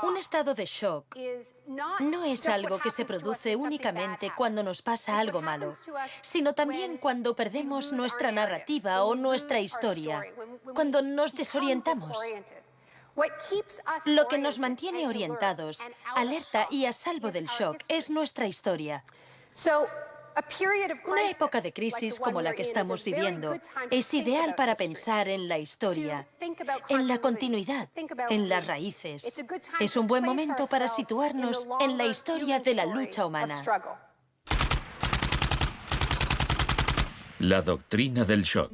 Un estado de shock no es algo que se produce únicamente cuando nos pasa algo malo, sino también cuando perdemos nuestra narrativa o nuestra historia, cuando nos desorientamos. Lo que nos mantiene orientados, alerta y a salvo del shock es nuestra historia. Una época de crisis como la que estamos viviendo es ideal para pensar en la historia, en la continuidad, en las raíces. Es un buen momento para situarnos en la historia de la lucha humana. La doctrina del shock.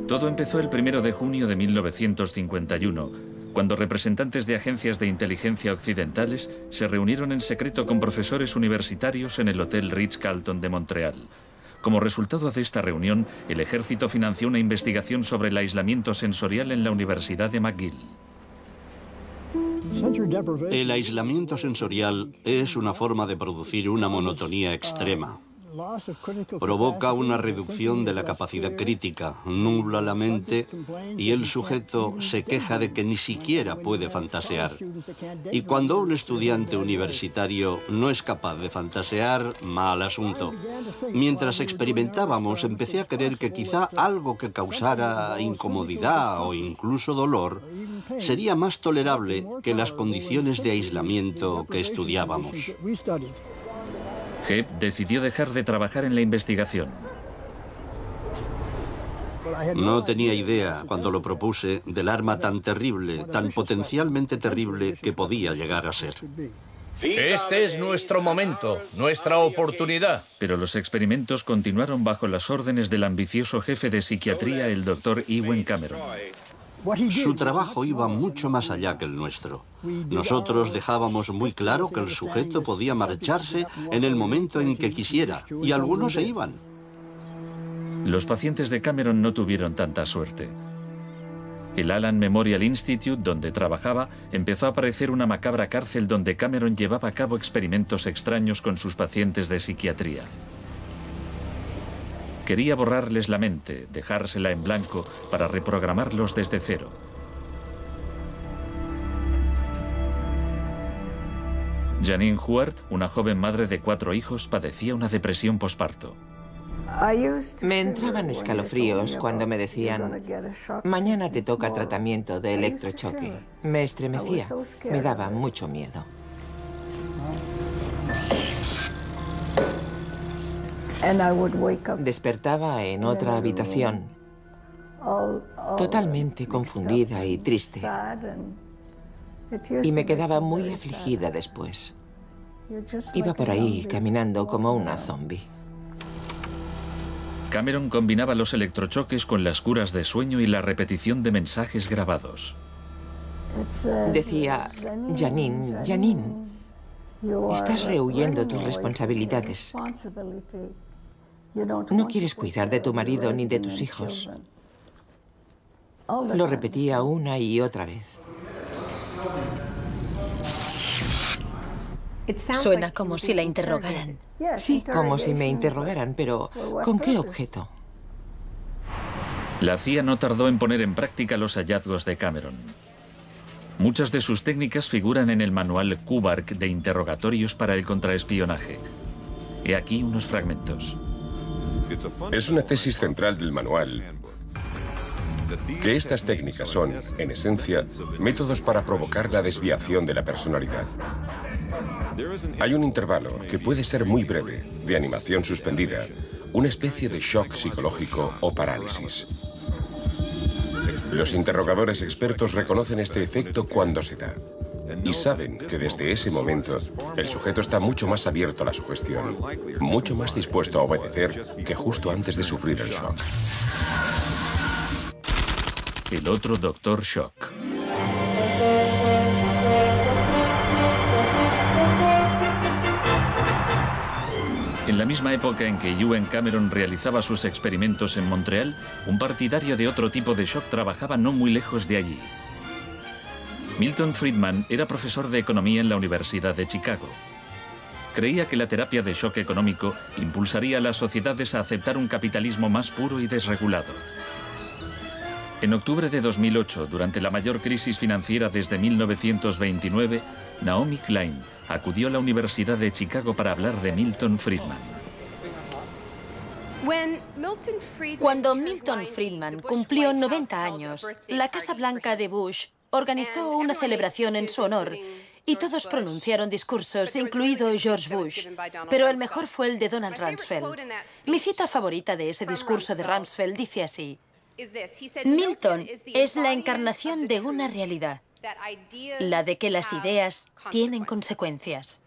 Todo empezó el 1 de junio de 1951, cuando representantes de agencias de inteligencia occidentales se reunieron en secreto con profesores universitarios en el Hotel Ritz-Carlton de Montreal. Como resultado de esta reunión, el ejército financió una investigación sobre el aislamiento sensorial en la Universidad de McGill. El aislamiento sensorial es una forma de producir una monotonía extrema. Provoca una reducción de la capacidad crítica, nubla la mente y el sujeto se queja de que ni siquiera puede fantasear. Y cuando un estudiante universitario no es capaz de fantasear, mal asunto. Mientras experimentábamos, empecé a creer que quizá algo que causara incomodidad o incluso dolor sería más tolerable que las condiciones de aislamiento que estudiábamos. Hebb decidió dejar de trabajar en la investigación. No tenía idea, cuando lo propuse, del arma tan terrible, tan potencialmente terrible que podía llegar a ser. Este es nuestro momento, nuestra oportunidad. Pero los experimentos continuaron bajo las órdenes del ambicioso jefe de psiquiatría, el Dr. Ewen Cameron. Su trabajo iba mucho más allá que el nuestro. Nosotros dejábamos muy claro que el sujeto podía marcharse en el momento en que quisiera, y algunos se iban. Los pacientes de Cameron no tuvieron tanta suerte. El Allen Memorial Institute, donde trabajaba, empezó a parecer una macabra cárcel donde Cameron llevaba a cabo experimentos extraños con sus pacientes de psiquiatría. Quería borrarles la mente, dejársela en blanco, para reprogramarlos desde cero. Janine Huart, una joven madre de 4 hijos, padecía una depresión posparto. Me entraban escalofríos cuando me decían: mañana te toca tratamiento de electrochoque. Me estremecía, me daba mucho miedo. Despertaba en otra habitación, totalmente confundida y triste. Y me quedaba muy afligida después. Iba por ahí caminando como una zombie. Cameron combinaba los electrochoques con las curas de sueño y la repetición de mensajes grabados. Decía: Janine, Janine, estás rehuyendo tus responsabilidades. No quieres cuidar de tu marido ni de tus hijos. Lo repetía una y otra vez. Suena como si la interrogaran. Sí, como si me interrogaran, pero ¿con qué objeto? La CIA no tardó en poner en práctica los hallazgos de Cameron. Muchas de sus técnicas figuran en el manual Kubark de interrogatorios para el contraespionaje. He aquí unos fragmentos. Es una tesis central del manual que estas técnicas son, en esencia, métodos para provocar la desviación de la personalidad. Hay un intervalo, que puede ser muy breve, de animación suspendida, una especie de shock psicológico o parálisis. Los interrogadores expertos reconocen este efecto cuando se da y saben que desde ese momento el sujeto está mucho más abierto a la sugestión, mucho más dispuesto a obedecer que justo antes de sufrir el shock. El otro Dr. Shock. En la misma época en que Ewen Cameron realizaba sus experimentos en Montreal, un partidario de otro tipo de shock trabajaba no muy lejos de allí. Milton Friedman era profesor de economía en la Universidad de Chicago. Creía que la terapia de shock económico impulsaría a las sociedades a aceptar un capitalismo más puro y desregulado. En octubre de 2008, durante la mayor crisis financiera desde 1929, Naomi Klein acudió a la Universidad de Chicago para hablar de Milton Friedman. Cuando Milton Friedman cumplió 90 años, la Casa Blanca de Bush organizó una celebración en su honor y todos pronunciaron discursos, incluido George Bush, pero el mejor fue el de Donald Rumsfeld. Mi cita favorita de ese discurso de Rumsfeld dice así: Milton es la encarnación de una realidad, la de que las ideas tienen consecuencias.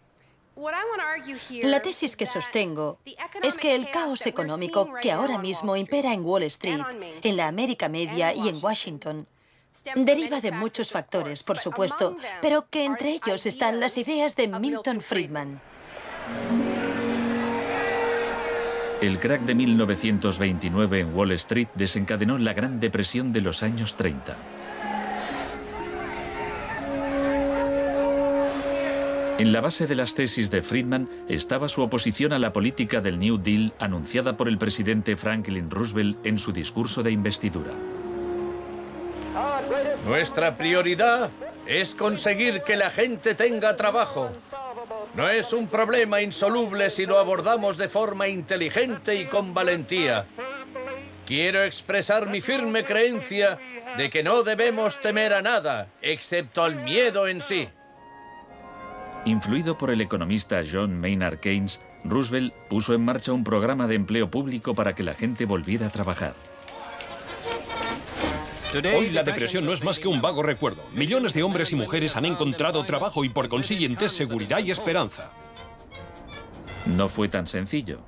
La tesis que sostengo es que el caos económico que ahora mismo impera en Wall Street, en la América Media y en Washington deriva de muchos factores, por supuesto, pero que entre ellos están las ideas de Milton Friedman. El crack de 1929 en Wall Street desencadenó la Gran Depresión de los años 30. En la base de las tesis de Friedman estaba su oposición a la política del New Deal anunciada por el presidente Franklin Roosevelt en su discurso de investidura. Nuestra prioridad es conseguir que la gente tenga trabajo. No es un problema insoluble si lo abordamos de forma inteligente y con valentía. Quiero expresar mi firme creencia de que no debemos temer a nada, excepto al miedo en sí. Influido por el economista John Maynard Keynes, Roosevelt puso en marcha un programa de empleo público para que la gente volviera a trabajar. Hoy la depresión no es más que un vago recuerdo. Millones de hombres y mujeres han encontrado trabajo y por consiguiente seguridad y esperanza. No fue tan sencillo.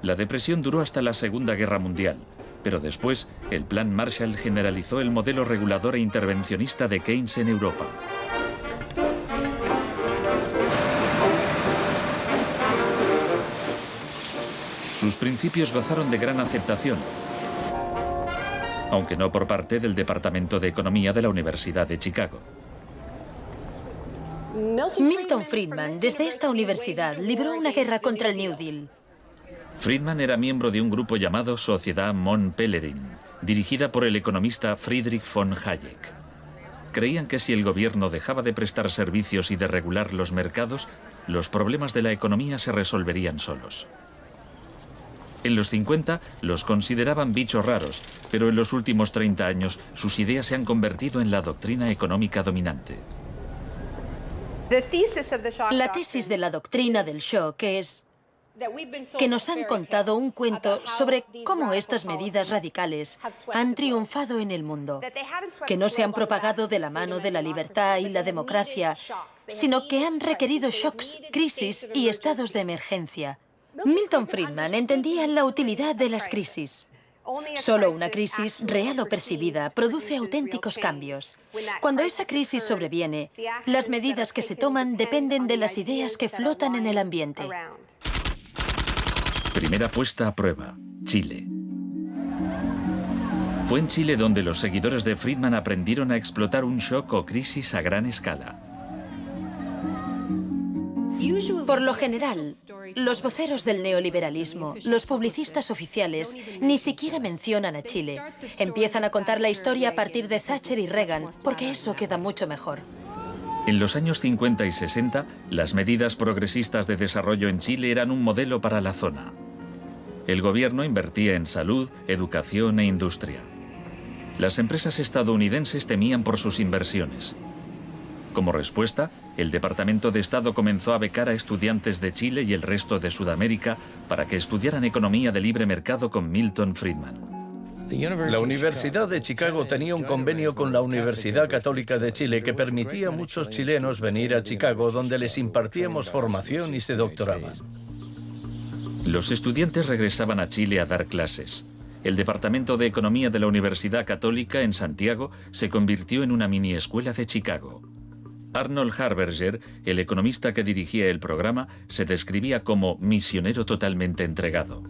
La depresión duró hasta la Segunda Guerra Mundial, pero después el Plan Marshall generalizó el modelo regulador e intervencionista de Keynes en Europa. Sus principios gozaron de gran aceptación, aunque no por parte del Departamento de Economía de la Universidad de Chicago. Milton Friedman, desde esta universidad, libró una guerra contra el New Deal. Friedman era miembro de un grupo llamado Sociedad Mont Pelerin, dirigida por el economista Friedrich von Hayek. Creían que si el gobierno dejaba de prestar servicios y de regular los mercados, los problemas de la economía se resolverían solos. En los 50 los consideraban bichos raros, pero en los últimos 30 años sus ideas se han convertido en la doctrina económica dominante. La tesis de la doctrina del shock es que nos han contado un cuento sobre cómo estas medidas radicales han triunfado en el mundo, que no se han propagado de la mano de la libertad y la democracia, sino que han requerido shocks, crisis y estados de emergencia. Milton Friedman entendía la utilidad de las crisis. Solo una crisis, real o percibida, produce auténticos cambios. Cuando esa crisis sobreviene, las medidas que se toman dependen de las ideas que flotan en el ambiente. Primera puesta a prueba, Chile. Fue en Chile donde los seguidores de Friedman aprendieron a explotar un shock o crisis a gran escala. Por lo general, los voceros del neoliberalismo, los publicistas oficiales, ni siquiera mencionan a Chile. Empiezan a contar la historia a partir de Thatcher y Reagan, porque eso queda mucho mejor. En los años 50 y 60, las medidas progresistas de desarrollo en Chile eran un modelo para la zona. El gobierno invertía en salud, educación e industria. Las empresas estadounidenses temían por sus inversiones. Como respuesta, el Departamento de Estado comenzó a becar a estudiantes de Chile y el resto de Sudamérica para que estudiaran economía de libre mercado con Milton Friedman. La Universidad de Chicago tenía un convenio con la Universidad Católica de Chile que permitía a muchos chilenos venir a Chicago, donde les impartíamos formación y se doctoraban. Los estudiantes regresaban a Chile a dar clases. El Departamento de Economía de la Universidad Católica en Santiago se convirtió en una mini escuela de Chicago. Arnold Harberger, el economista que dirigía el programa, se describía como misionero totalmente entregado.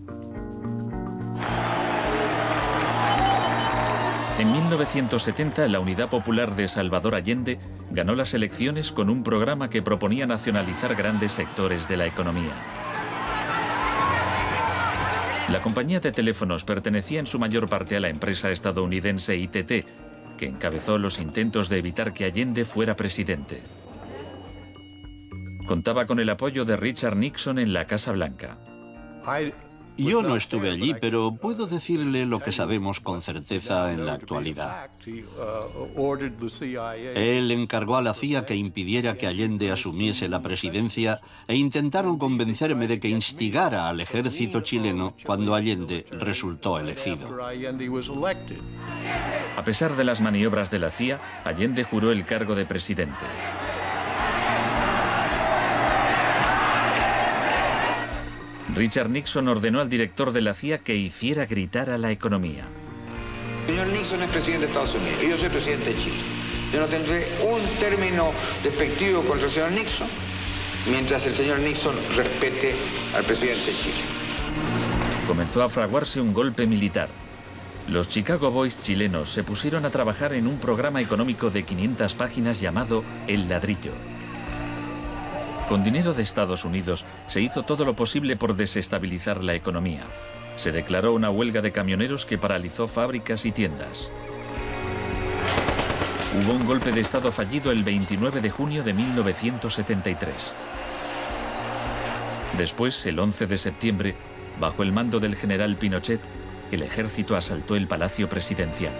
En 1970, la Unidad Popular de Salvador Allende ganó las elecciones con un programa que proponía nacionalizar grandes sectores de la economía. La compañía de teléfonos pertenecía en su mayor parte a la empresa estadounidense ITT, que encabezó los intentos de evitar que Allende fuera presidente. Contaba con el apoyo de Richard Nixon en la Casa Blanca. Yo no estuve allí, pero puedo decirle lo que sabemos con certeza en la actualidad. Él encargó a la CIA que impidiera que Allende asumiese la presidencia e intentaron convencerme de que instigara al ejército chileno cuando Allende resultó elegido. A pesar de las maniobras de la CIA, Allende juró el cargo de presidente. Richard Nixon ordenó al director de la CIA que hiciera gritar a la economía. El señor Nixon es presidente de Estados Unidos y yo soy presidente de Chile. Yo no tendré un término despectivo contra el señor Nixon mientras el señor Nixon respete al presidente de Chile. Comenzó a fraguarse un golpe militar. Los Chicago Boys chilenos se pusieron a trabajar en un programa económico de 500 páginas llamado El Ladrillo. Con dinero de Estados Unidos se hizo todo lo posible por desestabilizar la economía. Se declaró una huelga de camioneros que paralizó fábricas y tiendas. Hubo un golpe de Estado fallido el 29 de junio de 1973. Después, el 11 de septiembre, bajo el mando del general Pinochet, el ejército asaltó el Palacio Presidencial.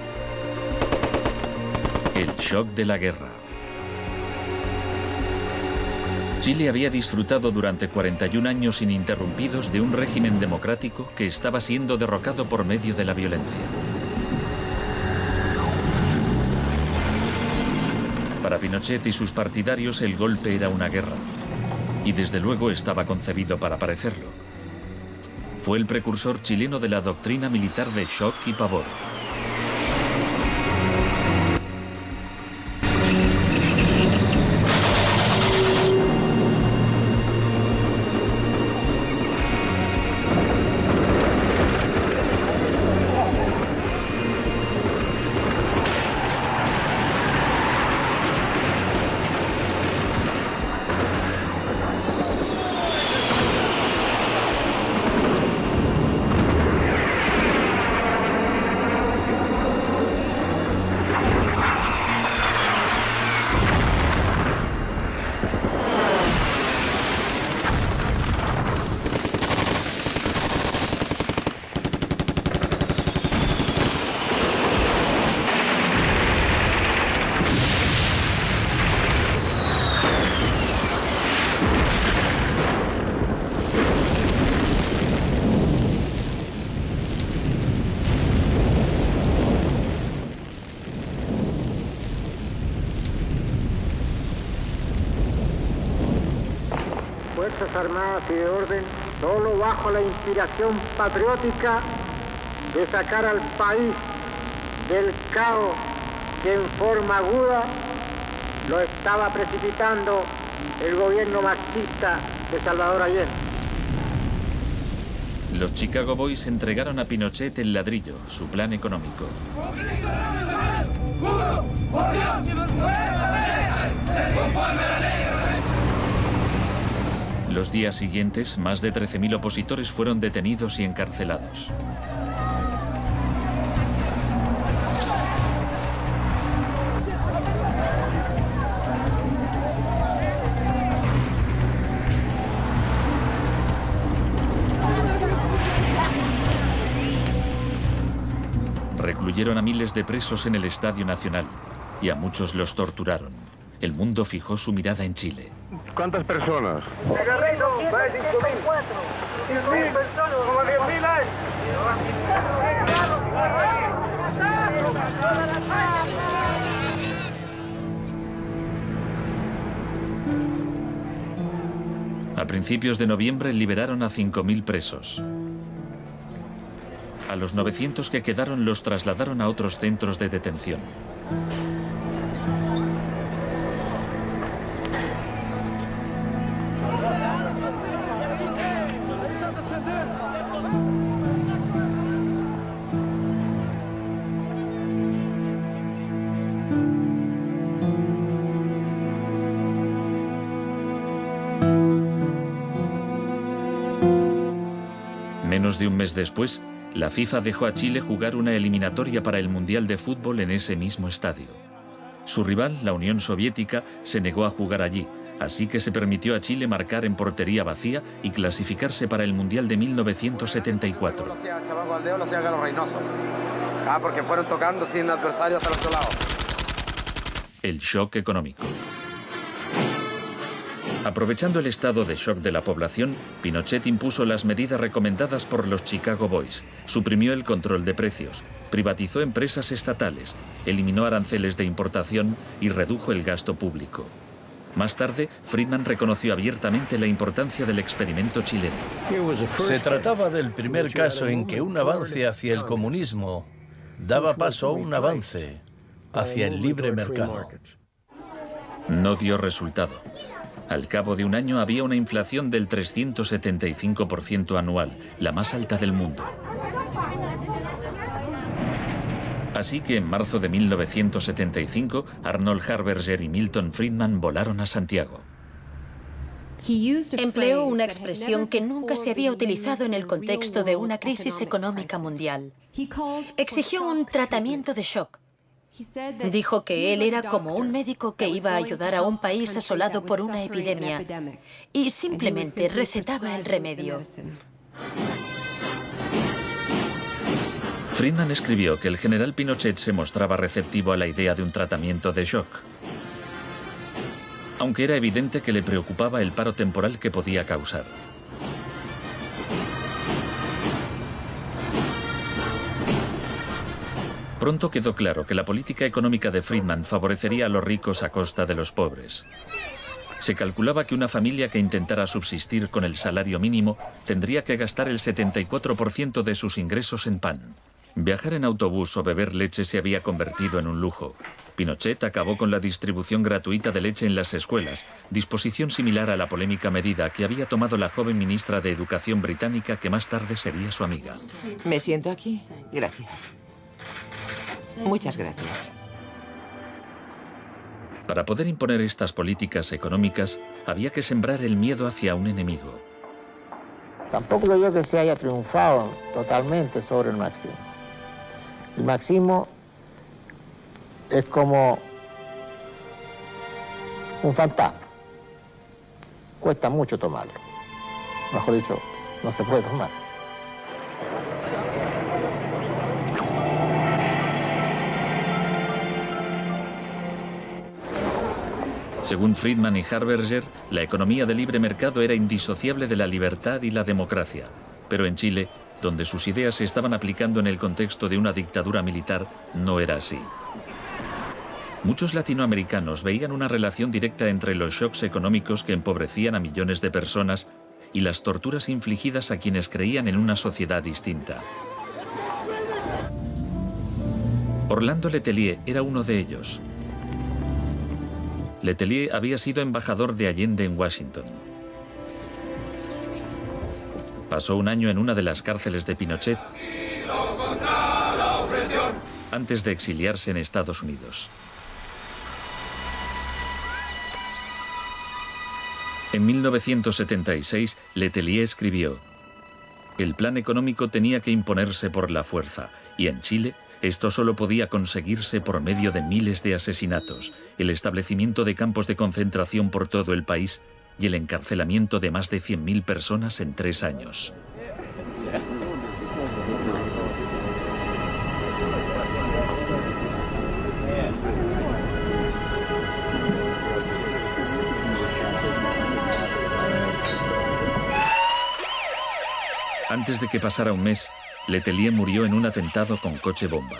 El shock de la guerra. Chile había disfrutado durante 41 años ininterrumpidos de un régimen democrático que estaba siendo derrocado por medio de la violencia. Para Pinochet y sus partidarios el golpe era una guerra, y desde luego estaba concebido para parecerlo. Fue el precursor chileno de la doctrina militar de shock y pavor. Fuerzas Armadas y de Orden, solo bajo la inspiración patriótica de sacar al país del caos que en forma aguda lo estaba precipitando el gobierno marxista de Salvador Allende. Los Chicago Boys entregaron a Pinochet el ladrillo, su plan económico. Los días siguientes, más de 13.000 opositores fueron detenidos y encarcelados. Recluyeron a miles de presos en el Estadio Nacional y a muchos los torturaron. El mundo fijó su mirada en Chile. ¿Cuántas personas? A principios de noviembre liberaron a 5.000 presos. A los 900 que quedaron los trasladaron a otros centros de detención. Menos de un mes después, la FIFA dejó a Chile jugar una eliminatoria para el Mundial de Fútbol en ese mismo estadio. Su rival, la Unión Soviética, se negó a jugar allí, así que se permitió a Chile marcar en portería vacía y clasificarse para el Mundial de 1974. Porque fueron tocando sin adversario hasta el otro lado. El shock económico. Aprovechando el estado de shock de la población, Pinochet impuso las medidas recomendadas por los Chicago Boys, suprimió el control de precios, privatizó empresas estatales, eliminó aranceles de importación y redujo el gasto público. Más tarde, Friedman reconoció abiertamente la importancia del experimento chileno. Se trataba del primer caso en que un avance hacia el comunismo daba paso a un avance hacia el libre mercado. No dio resultado. Al cabo de un año había una inflación del 375% anual, la más alta del mundo. Así que en marzo de 1975, Arnold Harberger y Milton Friedman volaron a Santiago. Empleó una expresión que nunca se había utilizado en el contexto de una crisis económica mundial. Exigió un tratamiento de shock. Dijo que él era como un médico que iba a ayudar a un país asolado por una epidemia y simplemente recetaba el remedio. Friedman escribió que el general Pinochet se mostraba receptivo a la idea de un tratamiento de shock, aunque era evidente que le preocupaba el paro temporal que podía causar. Pronto quedó claro que la política económica de Friedman favorecería a los ricos a costa de los pobres. Se calculaba que una familia que intentara subsistir con el salario mínimo tendría que gastar el 74% de sus ingresos en pan. Viajar en autobús o beber leche se había convertido en un lujo. Pinochet acabó con la distribución gratuita de leche en las escuelas, disposición similar a la polémica medida que había tomado la joven ministra de Educación británica que más tarde sería su amiga. ¿Me siento aquí? Gracias. Muchas gracias. Para poder imponer estas políticas económicas, había que sembrar el miedo hacia un enemigo. Tampoco creo yo que se haya triunfado totalmente sobre el marxismo. El marxismo es como un fantasma. Cuesta mucho tomarlo. Mejor dicho, no se puede tomar. Según Friedman y Harberger, la economía de libre mercado era indisociable de la libertad y la democracia. Pero en Chile, donde sus ideas se estaban aplicando en el contexto de una dictadura militar, no era así. Muchos latinoamericanos veían una relación directa entre los shocks económicos que empobrecían a millones de personas y las torturas infligidas a quienes creían en una sociedad distinta. Orlando Letelier era uno de ellos. Letelier había sido embajador de Allende en Washington. Pasó un año en una de las cárceles de Pinochet antes de exiliarse en Estados Unidos. En 1976, Letelier escribió: "El plan económico tenía que imponerse por la fuerza, y en Chile esto solo podía conseguirse por medio de miles de asesinatos, el establecimiento de campos de concentración por todo el país y el encarcelamiento de más de 100.000 personas en 3 años. Antes de que pasara un mes, Letelier murió en un atentado con coche bomba.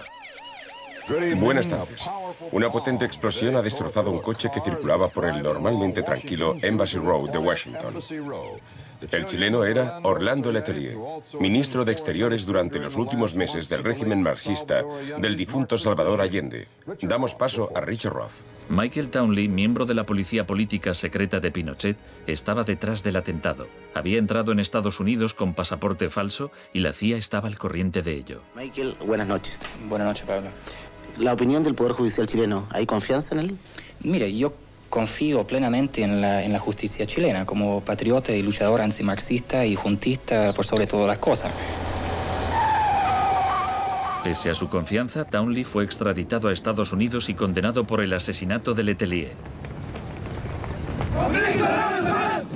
Buenas tardes. Una potente explosión ha destrozado un coche que circulaba por el normalmente tranquilo Embassy Road de Washington. El chileno era Orlando Letelier, ministro de Exteriores durante los últimos meses del régimen marxista del difunto Salvador Allende. Damos paso a Richard Roth. Michael Townley, miembro de la policía política secreta de Pinochet, estaba detrás del atentado. Había entrado en Estados Unidos con pasaporte falso y la CIA estaba al corriente de ello. Michael, buenas noches. Buenas noches, Pablo. La opinión del Poder Judicial chileno, ¿hay confianza en él? Mire, yo confío plenamente en la justicia chilena, como patriota y luchador antimarxista y juntista por sobre todas las cosas. Pese a su confianza, Townley fue extraditado a Estados Unidos y condenado por el asesinato de Letelier.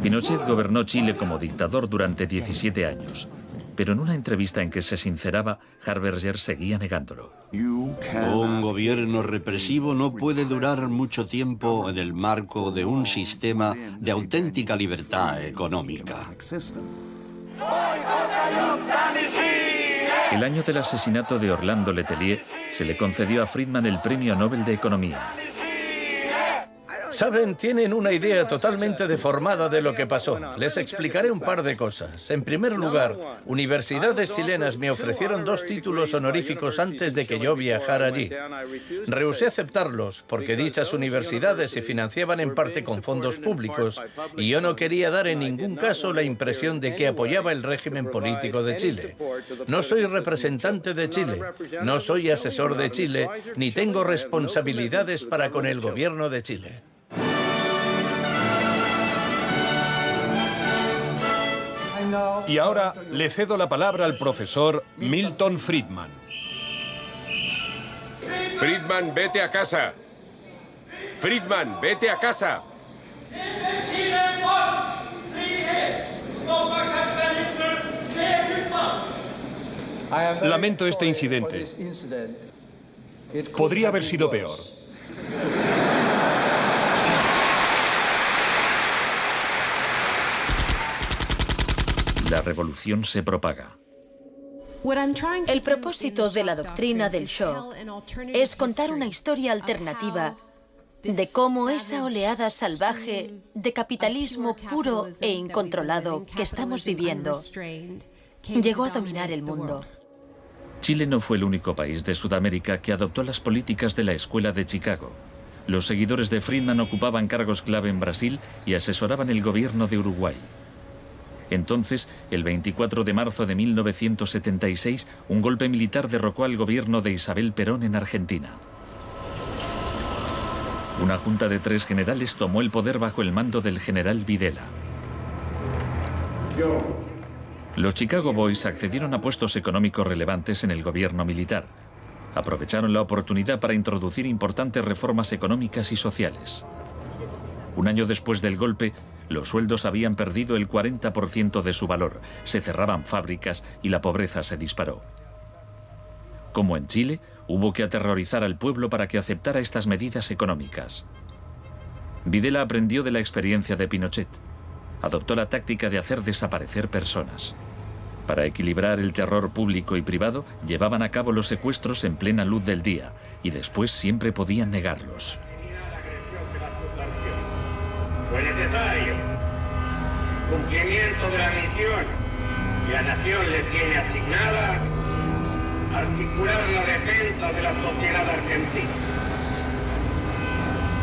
Pinochet gobernó Chile como dictador durante 17 años, pero en una entrevista en que se sinceraba, Harberger seguía negándolo. Un gobierno represivo no puede durar mucho tiempo en el marco de un sistema de auténtica libertad económica. El año del asesinato de Orlando Letelier se le concedió a Friedman el Premio Nobel de Economía. Saben, tienen una idea totalmente deformada de lo que pasó. Les explicaré un par de cosas. En primer lugar, universidades chilenas me ofrecieron 2 títulos honoríficos antes de que yo viajara allí. Rehusé aceptarlos porque dichas universidades se financiaban en parte con fondos públicos y yo no quería dar en ningún caso la impresión de que apoyaba el régimen político de Chile. No soy representante de Chile, no soy asesor de Chile, ni tengo responsabilidades para con el gobierno de Chile. Y ahora le cedo la palabra al profesor Milton Friedman. Friedman, vete a casa. Friedman, vete a casa. Lamento este incidente. Podría haber sido peor. La revolución se propaga. El propósito de la doctrina del shock es contar una historia alternativa de cómo esa oleada salvaje de capitalismo puro e incontrolado que estamos viviendo llegó a dominar el mundo. Chile no fue el único país de Sudamérica que adoptó las políticas de la Escuela de Chicago. Los seguidores de Friedman ocupaban cargos clave en Brasil y asesoraban el gobierno de Uruguay. Entonces, el 24 de marzo de 1976, un golpe militar derrocó al gobierno de Isabel Perón en Argentina. Una junta de 3 generales tomó el poder bajo el mando del general Videla. Los Chicago Boys accedieron a puestos económicos relevantes en el gobierno militar. Aprovecharon la oportunidad para introducir importantes reformas económicas y sociales. Un año después del golpe, los sueldos habían perdido el 40% de su valor, se cerraban fábricas y la pobreza se disparó. Como en Chile, hubo que aterrorizar al pueblo para que aceptara estas medidas económicas. Videla aprendió de la experiencia de Pinochet. Adoptó la táctica de hacer desaparecer personas. Para equilibrar el terror público y privado, llevaban a cabo los secuestros en plena luz del día y después siempre podían negarlos. Fue necesario cumplimiento de la misión que la nación le tiene asignada, articular la defensa de la sociedad argentina.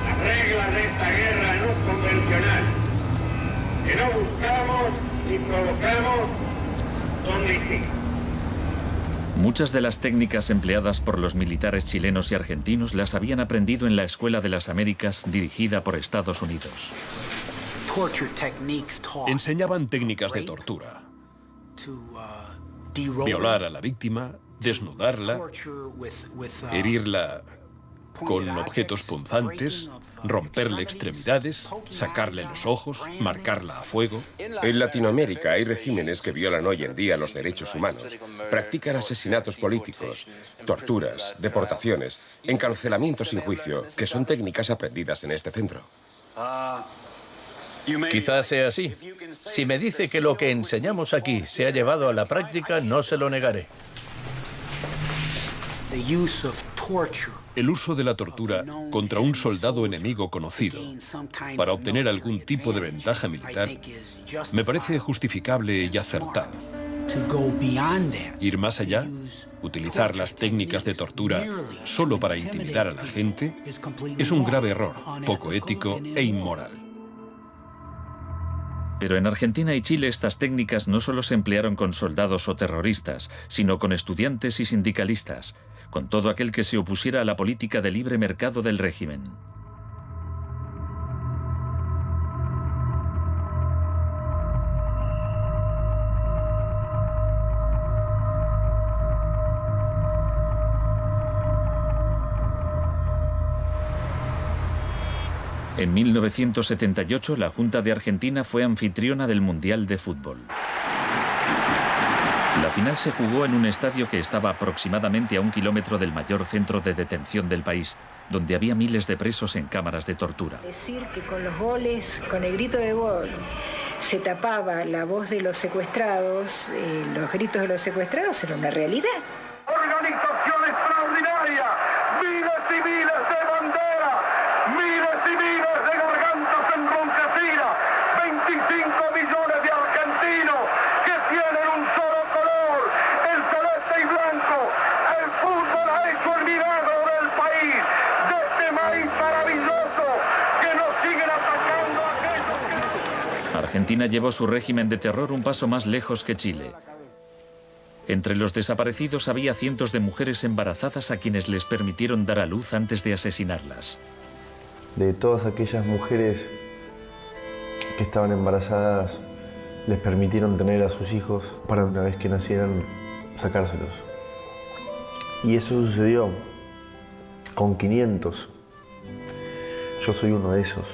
Las reglas de esta guerra no convencional, que no buscamos ni provocamos, son distintas. Muchas de las técnicas empleadas por los militares chilenos y argentinos las habían aprendido en la Escuela de las Américas dirigida por Estados Unidos. Enseñaban técnicas de tortura. Violar a la víctima, desnudarla, herirla con objetos punzantes, romperle extremidades, sacarle los ojos, marcarla a fuego. En Latinoamérica hay regímenes que violan hoy en día los derechos humanos. Practican asesinatos políticos, torturas, deportaciones, encarcelamientos sin juicio, que son técnicas aprendidas en este centro. Quizás sea así. Si me dice que lo que enseñamos aquí se ha llevado a la práctica, no se lo negaré. El uso de la tortura contra un soldado enemigo conocido para obtener algún tipo de ventaja militar me parece justificable y acertado. Ir más allá, utilizar las técnicas de tortura solo para intimidar a la gente, es un grave error, poco ético e inmoral. Pero en Argentina y Chile estas técnicas no solo se emplearon con soldados o terroristas, sino con estudiantes y sindicalistas, con todo aquel que se opusiera a la política de libre mercado del régimen. En 1978, la Junta de Argentina fue anfitriona del Mundial de Fútbol. La final se jugó en un estadio que estaba aproximadamente a 1 kilómetro del mayor centro de detención del país, donde había miles de presos en cámaras de tortura. Decir que con los goles, con el grito de gol, se tapaba la voz de los secuestrados, los gritos de los secuestrados era una realidad. Organización extraordinaria, miles y miles de banderas, miles y miles de gargantas enronquecidas, 25 millones de argentinos que tienen un solo color, el celeste y blanco. El fútbol ha hecho el milagro del país, de este maíz maravilloso que nos siguen atacando aquellos que... Argentina llevó su régimen de terror un paso más lejos que Chile. Entre los desaparecidos había cientos de mujeres embarazadas a quienes les permitieron dar a luz antes de asesinarlas. De todas aquellas mujeres que estaban embarazadas, les permitieron tener a sus hijos para una vez que nacieran, sacárselos. Y eso sucedió con 500. Yo soy uno de esos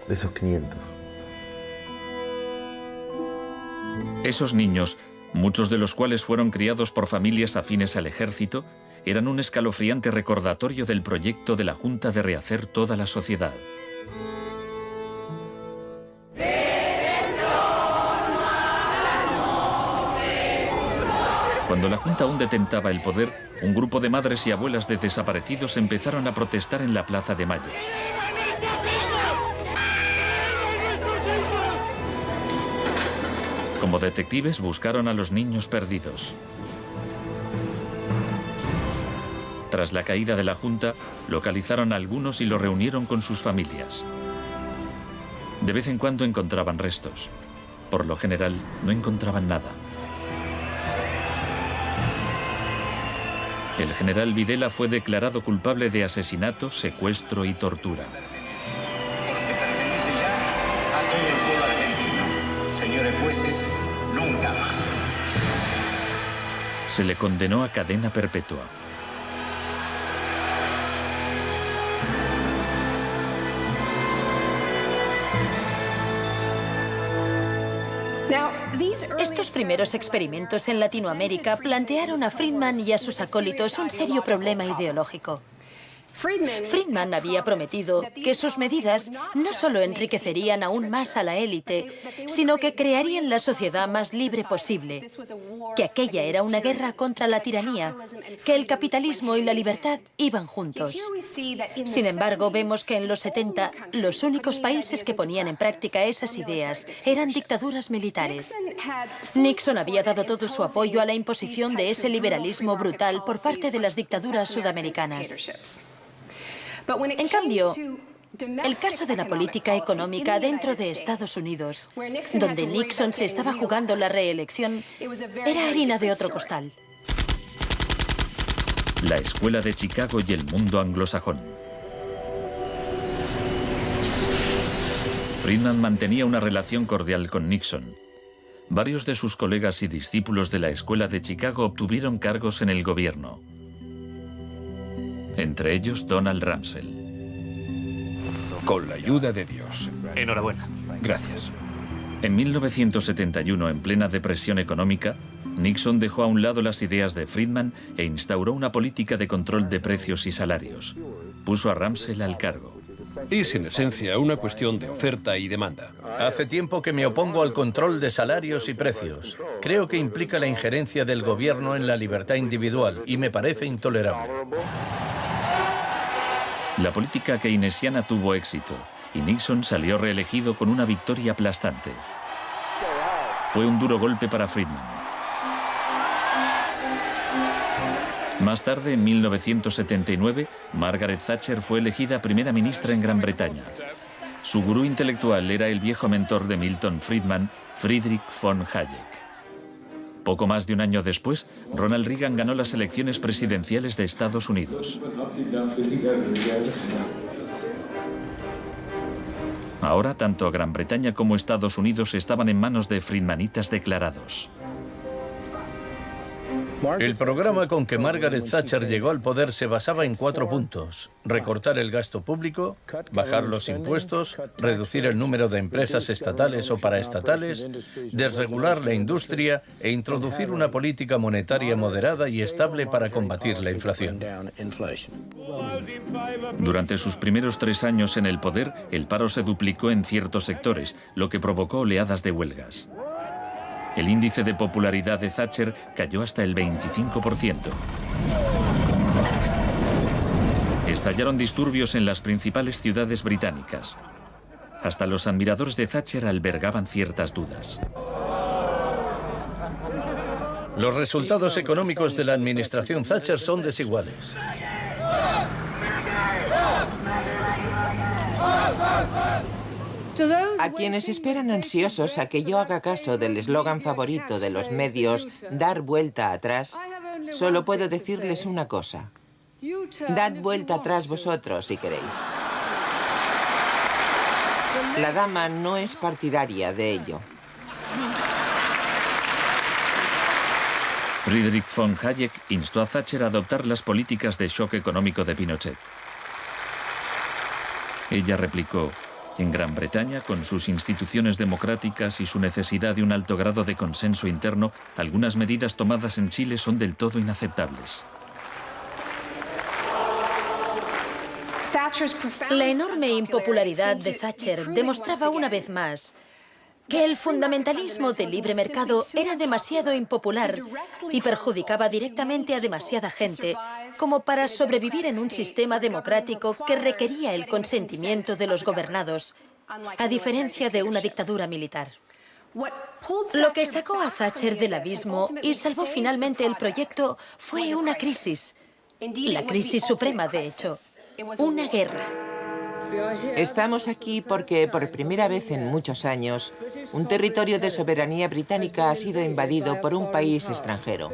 500. Esos niños, muchos de los cuales fueron criados por familias afines al ejército, eran un escalofriante recordatorio del proyecto de la Junta de rehacer toda la sociedad. Cuando la Junta aún detentaba el poder, un grupo de madres y abuelas de desaparecidos empezaron a protestar en la Plaza de Mayo. Como detectives buscaron a los niños perdidos. Tras la caída de la Junta, localizaron a algunos y los reunieron con sus familias. De vez en cuando encontraban restos. Por lo general, no encontraban nada. El general Videla fue declarado culpable de asesinato, secuestro y tortura. Señores jueces, nunca más. Se le condenó a cadena perpetua. Estos primeros experimentos en Latinoamérica plantearon a Friedman y a sus acólitos un serio problema ideológico. Friedman había prometido que sus medidas no solo enriquecerían aún más a la élite, sino que crearían la sociedad más libre posible, que aquella era una guerra contra la tiranía, que el capitalismo y la libertad iban juntos. Sin embargo, vemos que en los 70 los únicos países que ponían en práctica esas ideas eran dictaduras militares. Nixon había dado todo su apoyo a la imposición de ese liberalismo brutal por parte de las dictaduras sudamericanas. En cambio, el caso de la política económica dentro de Estados Unidos, donde Nixon se estaba jugando la reelección, era harina de otro costal. La Escuela de Chicago y el mundo anglosajón. Friedman mantenía una relación cordial con Nixon. Varios de sus colegas y discípulos de la Escuela de Chicago obtuvieron cargos en el gobierno. Entre ellos Donald Rumsfeld. Con la ayuda de Dios. Enhorabuena. Gracias. En 1971, en plena depresión económica, Nixon dejó a un lado las ideas de Friedman e instauró una política de control de precios y salarios. Puso a Rumsfeld al cargo. Es en esencia una cuestión de oferta y demanda. Hace tiempo que me opongo al control de salarios y precios. Creo que implica la injerencia del gobierno en la libertad individual y me parece intolerable. La política keynesiana tuvo éxito y Nixon salió reelegido con una victoria aplastante. Fue un duro golpe para Friedman. Más tarde, en 1979, Margaret Thatcher fue elegida primera ministra en Gran Bretaña. Su gurú intelectual era el viejo mentor de Milton Friedman, Friedrich von Hayek. Poco más de un año después, Ronald Reagan ganó las elecciones presidenciales de Estados Unidos. Ahora, tanto Gran Bretaña como Estados Unidos estaban en manos de friedmanitas declarados. El programa con que Margaret Thatcher llegó al poder se basaba en 4 puntos: recortar el gasto público, bajar los impuestos, reducir el número de empresas estatales o paraestatales, desregular la industria e introducir una política monetaria moderada y estable para combatir la inflación. Durante sus primeros 3 años en el poder, el paro se duplicó en ciertos sectores, lo que provocó oleadas de huelgas. El índice de popularidad de Thatcher cayó hasta el 25%. Estallaron disturbios en las principales ciudades británicas. Hasta los admiradores de Thatcher albergaban ciertas dudas. Los resultados económicos de la administración Thatcher son desiguales. A quienes esperan ansiosos a que yo haga caso del eslogan favorito de los medios, dar vuelta atrás, solo puedo decirles una cosa: dad vuelta atrás vosotros si queréis. La dama no es partidaria de ello. Friedrich von Hayek instó a Thatcher a adoptar las políticas de shock económico de Pinochet. Ella replicó: en Gran Bretaña, con sus instituciones democráticas y su necesidad de un alto grado de consenso interno, algunas medidas tomadas en Chile son del todo inaceptables. La enorme impopularidad de Thatcher demostraba una vez más que el fundamentalismo del libre mercado era demasiado impopular y perjudicaba directamente a demasiada gente como para sobrevivir en un sistema democrático que requería el consentimiento de los gobernados, a diferencia de una dictadura militar. Lo que sacó a Thatcher del abismo y salvó finalmente el proyecto fue una crisis. La crisis suprema, de hecho. Una guerra. Estamos aquí porque, por primera vez en muchos años, un territorio de soberanía británica ha sido invadido por un país extranjero.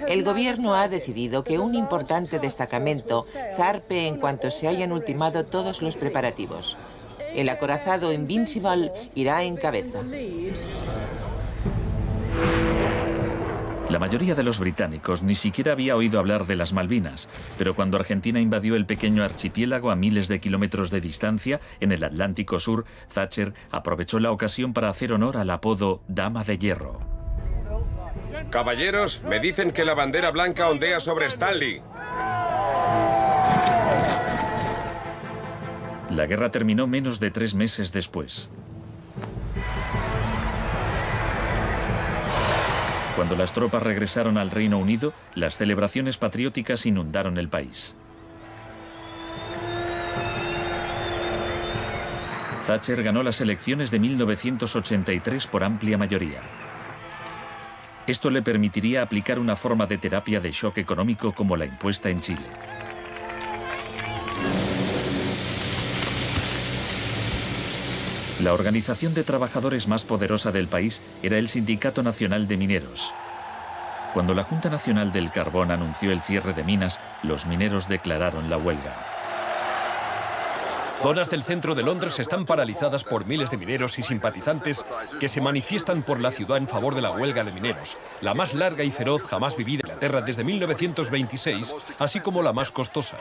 El gobierno ha decidido que un importante destacamento zarpe en cuanto se hayan ultimado todos los preparativos. El acorazado Invincible irá en cabeza. La mayoría de los británicos ni siquiera había oído hablar de las Malvinas, pero cuando Argentina invadió el pequeño archipiélago a miles de kilómetros de distancia, en el Atlántico Sur, Thatcher aprovechó la ocasión para hacer honor al apodo Dama de Hierro. Caballeros, me dicen que la bandera blanca ondea sobre Stanley. La guerra terminó menos de 3 meses después. Cuando las tropas regresaron al Reino Unido, las celebraciones patrióticas inundaron el país. Thatcher ganó las elecciones de 1983 por amplia mayoría. Esto le permitiría aplicar una forma de terapia de shock económico como la impuesta en Chile. La organización de trabajadores más poderosa del país era el Sindicato Nacional de Mineros. Cuando la Junta Nacional del Carbón anunció el cierre de minas, los mineros declararon la huelga. Zonas del centro de Londres están paralizadas por miles de mineros y simpatizantes que se manifiestan por la ciudad en favor de la huelga de mineros, la más larga y feroz jamás vivida en Inglaterra desde 1926, así como la más costosa.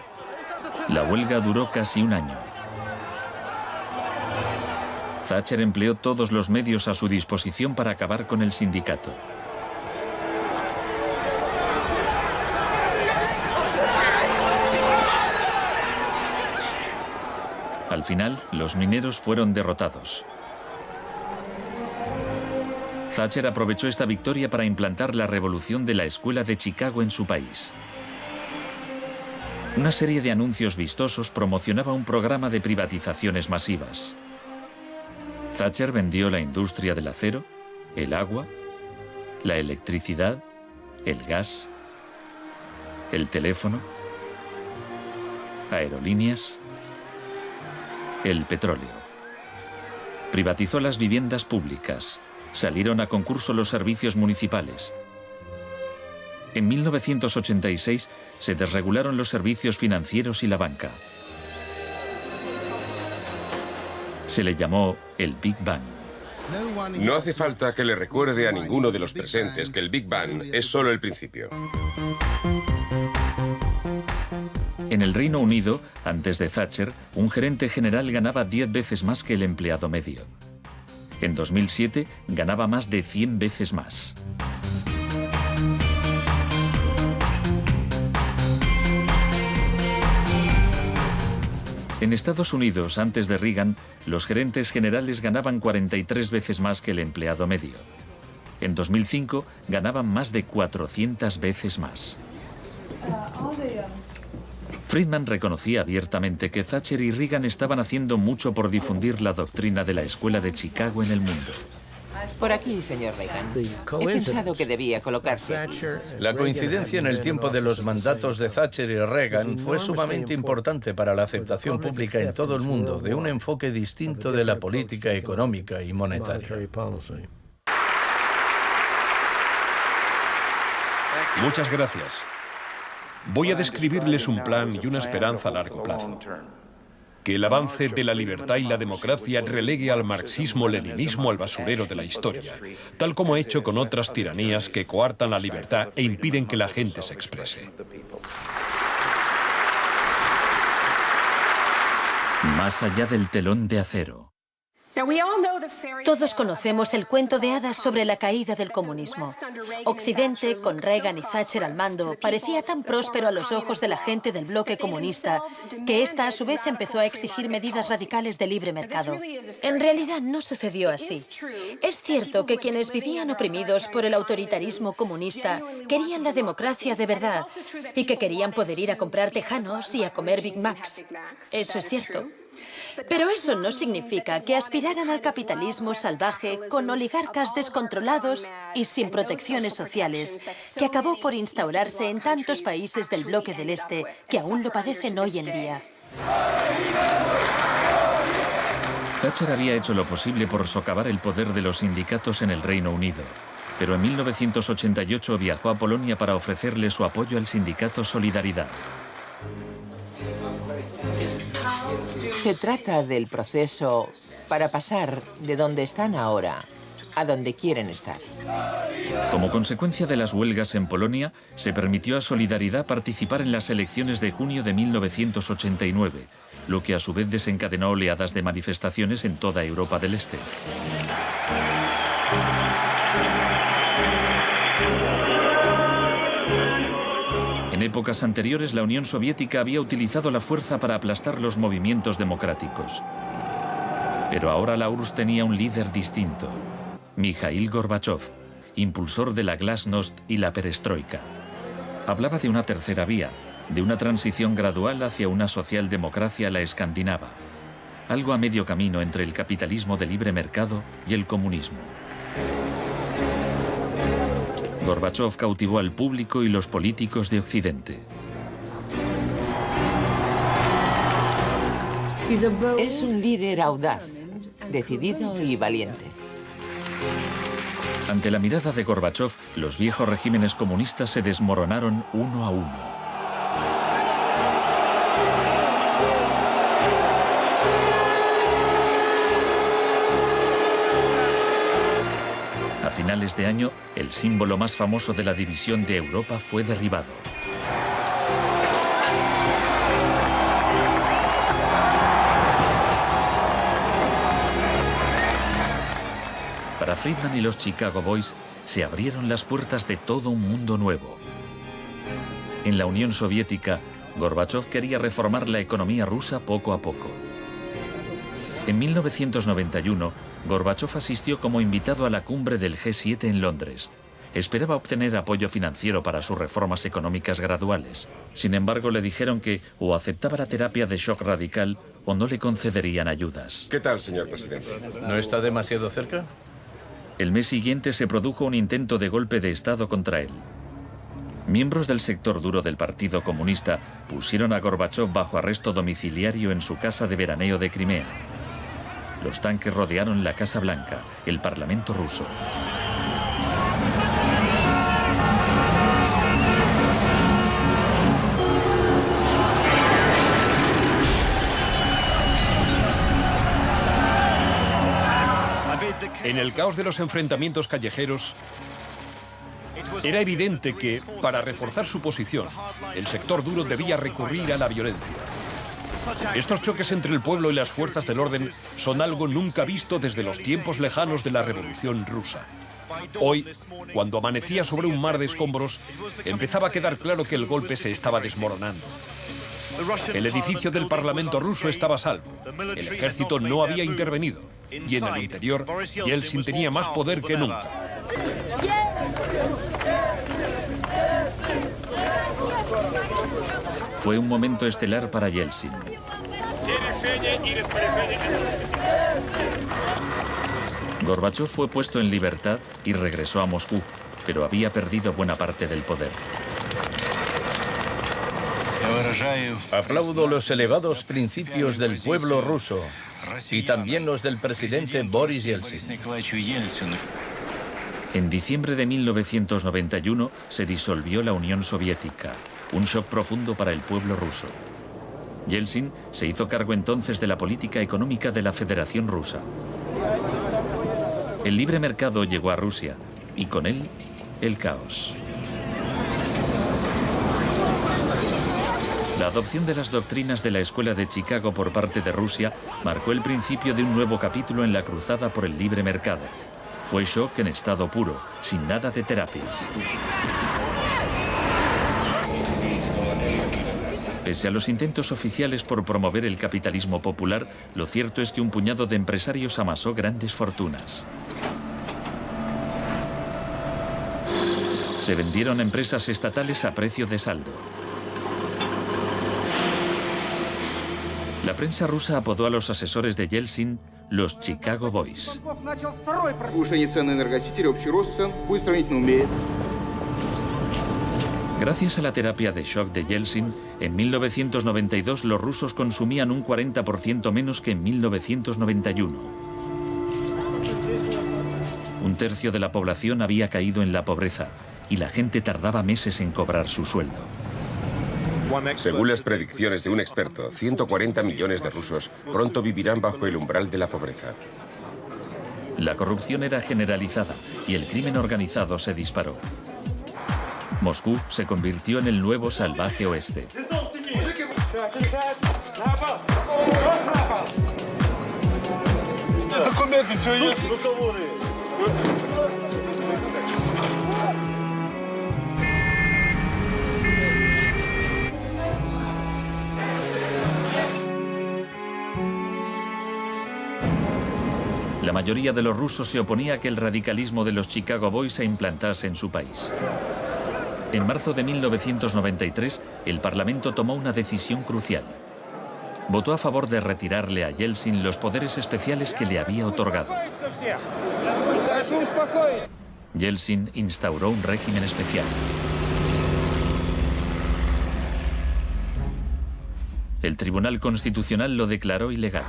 La huelga duró casi un año. Thatcher empleó todos los medios a su disposición para acabar con el sindicato. Al final, los mineros fueron derrotados. Thatcher aprovechó esta victoria para implantar la revolución de la Escuela de Chicago en su país. Una serie de anuncios vistosos promocionaba un programa de privatizaciones masivas. Thatcher vendió la industria del acero, el agua, la electricidad, el gas, el teléfono, aerolíneas, el petróleo. Privatizó las viviendas públicas, salieron a concurso los servicios municipales. En 1986 se desregularon los servicios financieros y la banca. Se le llamó el Big Bang. No hace falta que le recuerde a ninguno de los presentes que el Big Bang es solo el principio. En el Reino Unido, antes de Thatcher, un gerente general ganaba 10 veces más que el empleado medio. En 2007 ganaba más de 100 veces más. En Estados Unidos, antes de Reagan, los gerentes generales ganaban 43 veces más que el empleado medio. En 2005 ganaban más de 400 veces más. Friedman reconocía abiertamente que Thatcher y Reagan estaban haciendo mucho por difundir la doctrina de la Escuela de Chicago en el mundo. Por aquí, señor Reagan. He pensado que debía colocarse aquí. La coincidencia en el tiempo de los mandatos de Thatcher y Reagan fue sumamente importante para la aceptación pública en todo el mundo de un enfoque distinto de la política económica y monetaria. Muchas gracias. Voy a describirles un plan y una esperanza a largo plazo. Que el avance de la libertad y la democracia relegue al marxismo-leninismo al basurero de la historia, tal como ha hecho con otras tiranías que coartan la libertad e impiden que la gente se exprese. Más allá del telón de acero. Todos conocemos el cuento de hadas sobre la caída del comunismo. Occidente, con Reagan y Thatcher al mando, parecía tan próspero a los ojos de la gente del bloque comunista que ésta a su vez empezó a exigir medidas radicales de libre mercado. En realidad no sucedió así. Es cierto que quienes vivían oprimidos por el autoritarismo comunista querían la democracia de verdad y que querían poder ir a comprar tejanos y a comer Big Macs. Eso es cierto. Pero eso no significa que aspiraran al capitalismo salvaje con oligarcas descontrolados y sin protecciones sociales, que acabó por instaurarse en tantos países del bloque del Este que aún lo padecen hoy en día. Thatcher había hecho lo posible por socavar el poder de los sindicatos en el Reino Unido, pero en 1988 viajó a Polonia para ofrecerle su apoyo al sindicato Solidaridad. Se trata del proceso para pasar de donde están ahora a donde quieren estar. Como consecuencia de las huelgas en Polonia, se permitió a Solidaridad participar en las elecciones de junio de 1989, lo que a su vez desencadenó oleadas de manifestaciones en toda Europa del Este. En épocas anteriores, la Unión Soviética había utilizado la fuerza para aplastar los movimientos democráticos. Pero ahora la URSS tenía un líder distinto, Mikhail Gorbachov, impulsor de la Glasnost y la Perestroika. Hablaba de una tercera vía, de una transición gradual hacia una socialdemocracia a la escandinava, algo a medio camino entre el capitalismo de libre mercado y el comunismo. Gorbachov cautivó al público y los políticos de Occidente. Es un líder audaz, decidido y valiente. Ante la mirada de Gorbachov, los viejos regímenes comunistas se desmoronaron uno a uno. A finales de año, el símbolo más famoso de la división de Europa fue derribado. Para Friedman y los Chicago Boys, se abrieron las puertas de todo un mundo nuevo. En la Unión Soviética, Gorbachov quería reformar la economía rusa poco a poco. En 1991, Gorbachov asistió como invitado a la cumbre del G7 en Londres. Esperaba obtener apoyo financiero para sus reformas económicas graduales. Sin embargo, le dijeron que o aceptaba la terapia de shock radical o no le concederían ayudas. ¿Qué tal, señor presidente? ¿No está demasiado cerca? El mes siguiente se produjo un intento de golpe de Estado contra él. Miembros del sector duro del Partido Comunista pusieron a Gorbachov bajo arresto domiciliario en su casa de veraneo de Crimea. Los tanques rodearon la Casa Blanca, el Parlamento ruso. En el caos de los enfrentamientos callejeros, era evidente que, para reforzar su posición, el sector duro debía recurrir a la violencia. Estos choques entre el pueblo y las fuerzas del orden son algo nunca visto desde los tiempos lejanos de la Revolución Rusa. Hoy, cuando amanecía sobre un mar de escombros, empezaba a quedar claro que el golpe se estaba desmoronando. El edificio del Parlamento ruso estaba a salvo. El ejército no había intervenido. Y en el interior, Yeltsin tenía más poder que nunca. Fue un momento estelar para Yeltsin. Gorbachov fue puesto en libertad y regresó a Moscú, pero había perdido buena parte del poder. Aplaudo los elevados principios del pueblo ruso y también los del presidente Boris Yeltsin. En diciembre de 1991 se disolvió la Unión Soviética, un shock profundo para el pueblo ruso. Yeltsin se hizo cargo entonces de la política económica de la Federación Rusa. El libre mercado llegó a Rusia y con él el caos. La adopción de las doctrinas de la Escuela de Chicago por parte de Rusia marcó el principio de un nuevo capítulo en la cruzada por el libre mercado. Fue shock en estado puro, sin nada de terapia. Pese a los intentos oficiales por promover el capitalismo popular, lo cierto es que un puñado de empresarios amasó grandes fortunas. Se vendieron empresas estatales a precio de saldo. La prensa rusa apodó a los asesores de Yeltsin los Chicago Boys. Gracias a la terapia de shock de Yeltsin, en 1992 los rusos consumían un 40% menos que en 1991. Un tercio de la población había caído en la pobreza y la gente tardaba meses en cobrar su sueldo. Según las predicciones de un experto, 140 millones de rusos pronto vivirán bajo el umbral de la pobreza. La corrupción era generalizada y el crimen organizado se disparó. Moscú se convirtió en el nuevo salvaje oeste. La mayoría de los rusos se oponía a que el radicalismo de los Chicago Boys se implantase en su país. En marzo de 1993, el Parlamento tomó una decisión crucial. Votó a favor de retirarle a Yeltsin los poderes especiales que le había otorgado. Yeltsin instauró un régimen especial. El Tribunal Constitucional lo declaró ilegal.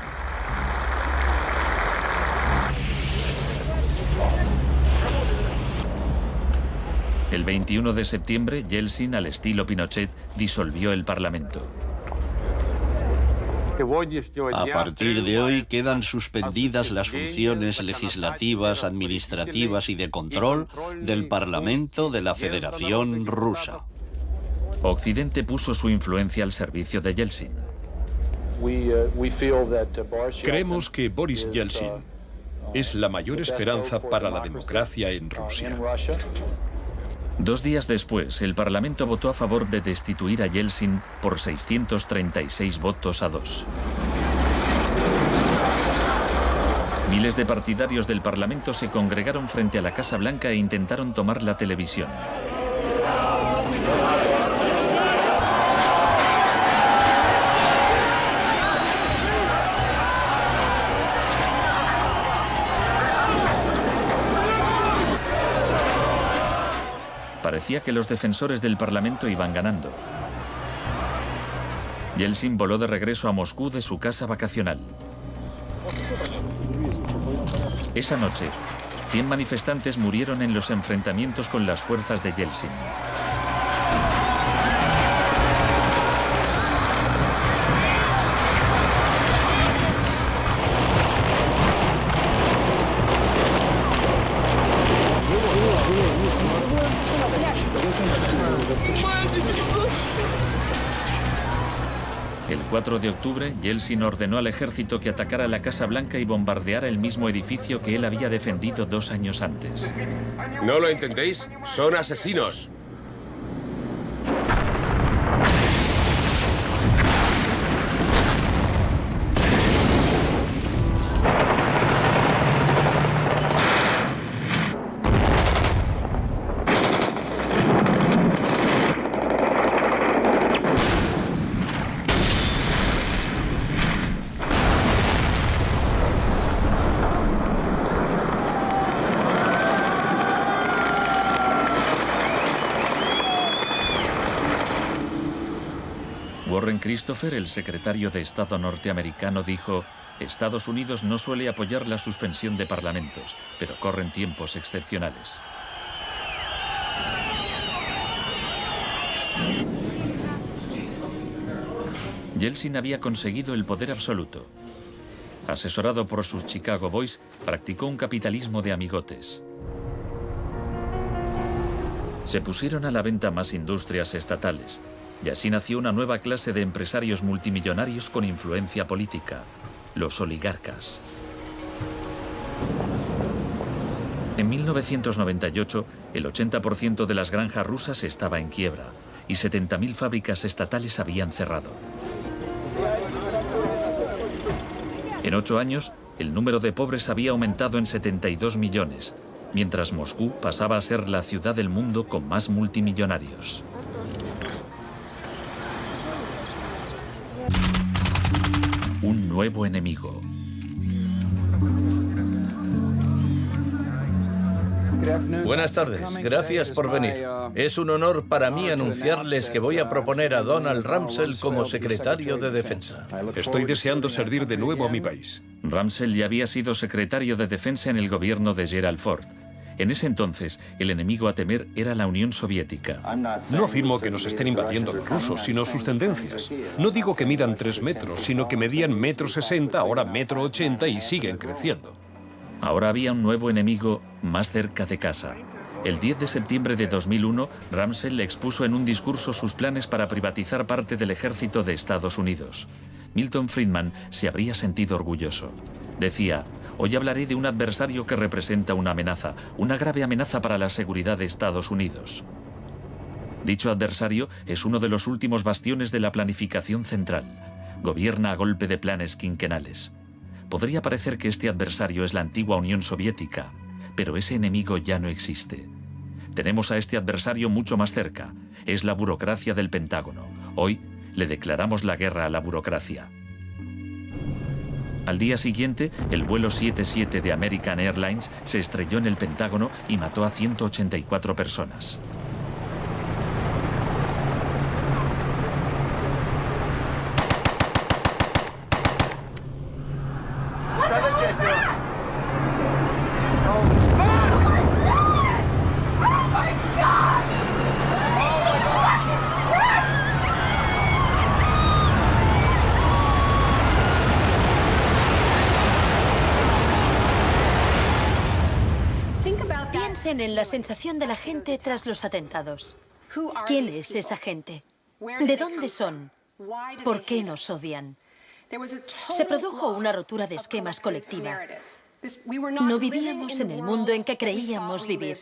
El 21 de septiembre, Yeltsin, al estilo Pinochet, disolvió el Parlamento. A partir de hoy quedan suspendidas las funciones legislativas, administrativas y de control del Parlamento de la Federación Rusa. Occidente puso su influencia al servicio de Yeltsin. Creemos que Boris Yeltsin es la mayor esperanza para la democracia en Rusia. 2 días después, el Parlamento votó a favor de destituir a Yeltsin por 636 votos a 2. Miles de partidarios del Parlamento se congregaron frente a la Casa Blanca e intentaron tomar la televisión. Parecía que los defensores del Parlamento iban ganando. Yeltsin voló de regreso a Moscú de su casa vacacional. Esa noche, 100 manifestantes murieron en los enfrentamientos con las fuerzas de Yeltsin. El 4 de octubre, Yeltsin ordenó al ejército que atacara la Casa Blanca y bombardeara el mismo edificio que él había defendido 2 años antes. ¿No lo entendéis? ¡Son asesinos! Warren Christopher, el secretario de Estado norteamericano, dijo: Estados Unidos no suele apoyar la suspensión de parlamentos, pero corren tiempos excepcionales. Yeltsin había conseguido el poder absoluto. Asesorado por sus Chicago Boys, practicó un capitalismo de amigotes. Se pusieron a la venta más industrias estatales, y así nació una nueva clase de empresarios multimillonarios con influencia política, los oligarcas. En 1998, el 80% de las granjas rusas estaba en quiebra y 70.000 fábricas estatales habían cerrado. En 8 años, el número de pobres había aumentado en 72 millones, mientras Moscú pasaba a ser la ciudad del mundo con más multimillonarios. Un nuevo enemigo. Buenas tardes, gracias por venir. Es un honor para mí anunciarles que voy a proponer a Donald Rumsfeld como secretario de Defensa. Estoy deseando servir de nuevo a mi país. Rumsfeld ya había sido secretario de Defensa en el gobierno de Gerald Ford. En ese entonces, el enemigo a temer era la Unión Soviética. No afirmo que nos estén invadiendo los rusos, sino sus tendencias. No digo que midan 3 metros, sino que medían 1,60 m, ahora 1,80 m y siguen creciendo. Ahora había un nuevo enemigo más cerca de casa. El 10 de septiembre de 2001, Rumsfeld expuso en un discurso sus planes para privatizar parte del ejército de Estados Unidos. Milton Friedman se habría sentido orgulloso. Decía: hoy hablaré de un adversario que representa una grave amenaza para la seguridad de Estados Unidos. Dicho adversario es uno de los últimos bastiones de la planificación central. Gobierna a golpe de planes quinquenales. Podría parecer que este adversario es la antigua Unión Soviética, pero ese enemigo ya no existe. Tenemos a este adversario mucho más cerca. Es la burocracia del Pentágono. Hoy le declaramos la guerra a la burocracia. Al día siguiente, el vuelo 77 de American Airlines se estrelló en el Pentágono y mató a 184 personas. Piensen en la sensación de la gente tras los atentados. ¿Quién es esa gente? ¿De dónde son? ¿Por qué nos odian? Se produjo una rotura de esquemas colectiva. No vivíamos en el mundo en que creíamos vivir.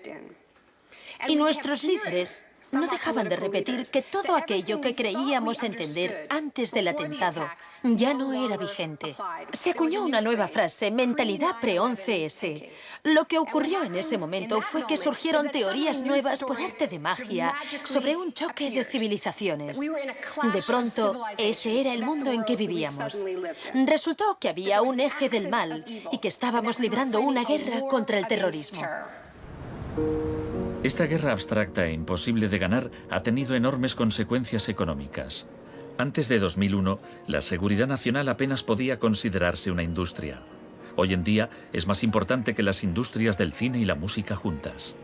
Y nuestros líderes no dejaban de repetir que todo aquello que creíamos entender antes del atentado ya no era vigente. Se acuñó una nueva frase, mentalidad pre-11S. Lo que ocurrió en ese momento fue que surgieron teorías nuevas por arte de magia sobre un choque de civilizaciones. De pronto, ese era el mundo en que vivíamos. Resultó que había un eje del mal y que estábamos librando una guerra contra el terrorismo. Esta guerra abstracta e imposible de ganar ha tenido enormes consecuencias económicas. Antes de 2001, la seguridad nacional apenas podía considerarse una industria. Hoy en día es más importante que las industrias del cine y la música juntas.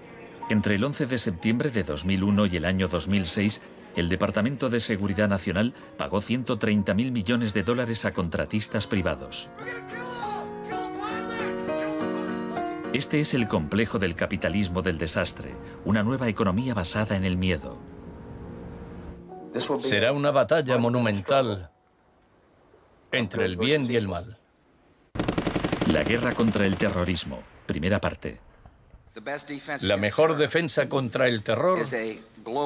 Entre el 11 de septiembre de 2001 y el año 2006, el Departamento de Seguridad Nacional pagó $130.000 millones a contratistas privados. Este es el complejo del capitalismo del desastre, una nueva economía basada en el miedo. Será una batalla monumental entre el bien y el mal. La guerra contra el terrorismo, primera parte. La mejor defensa contra el terror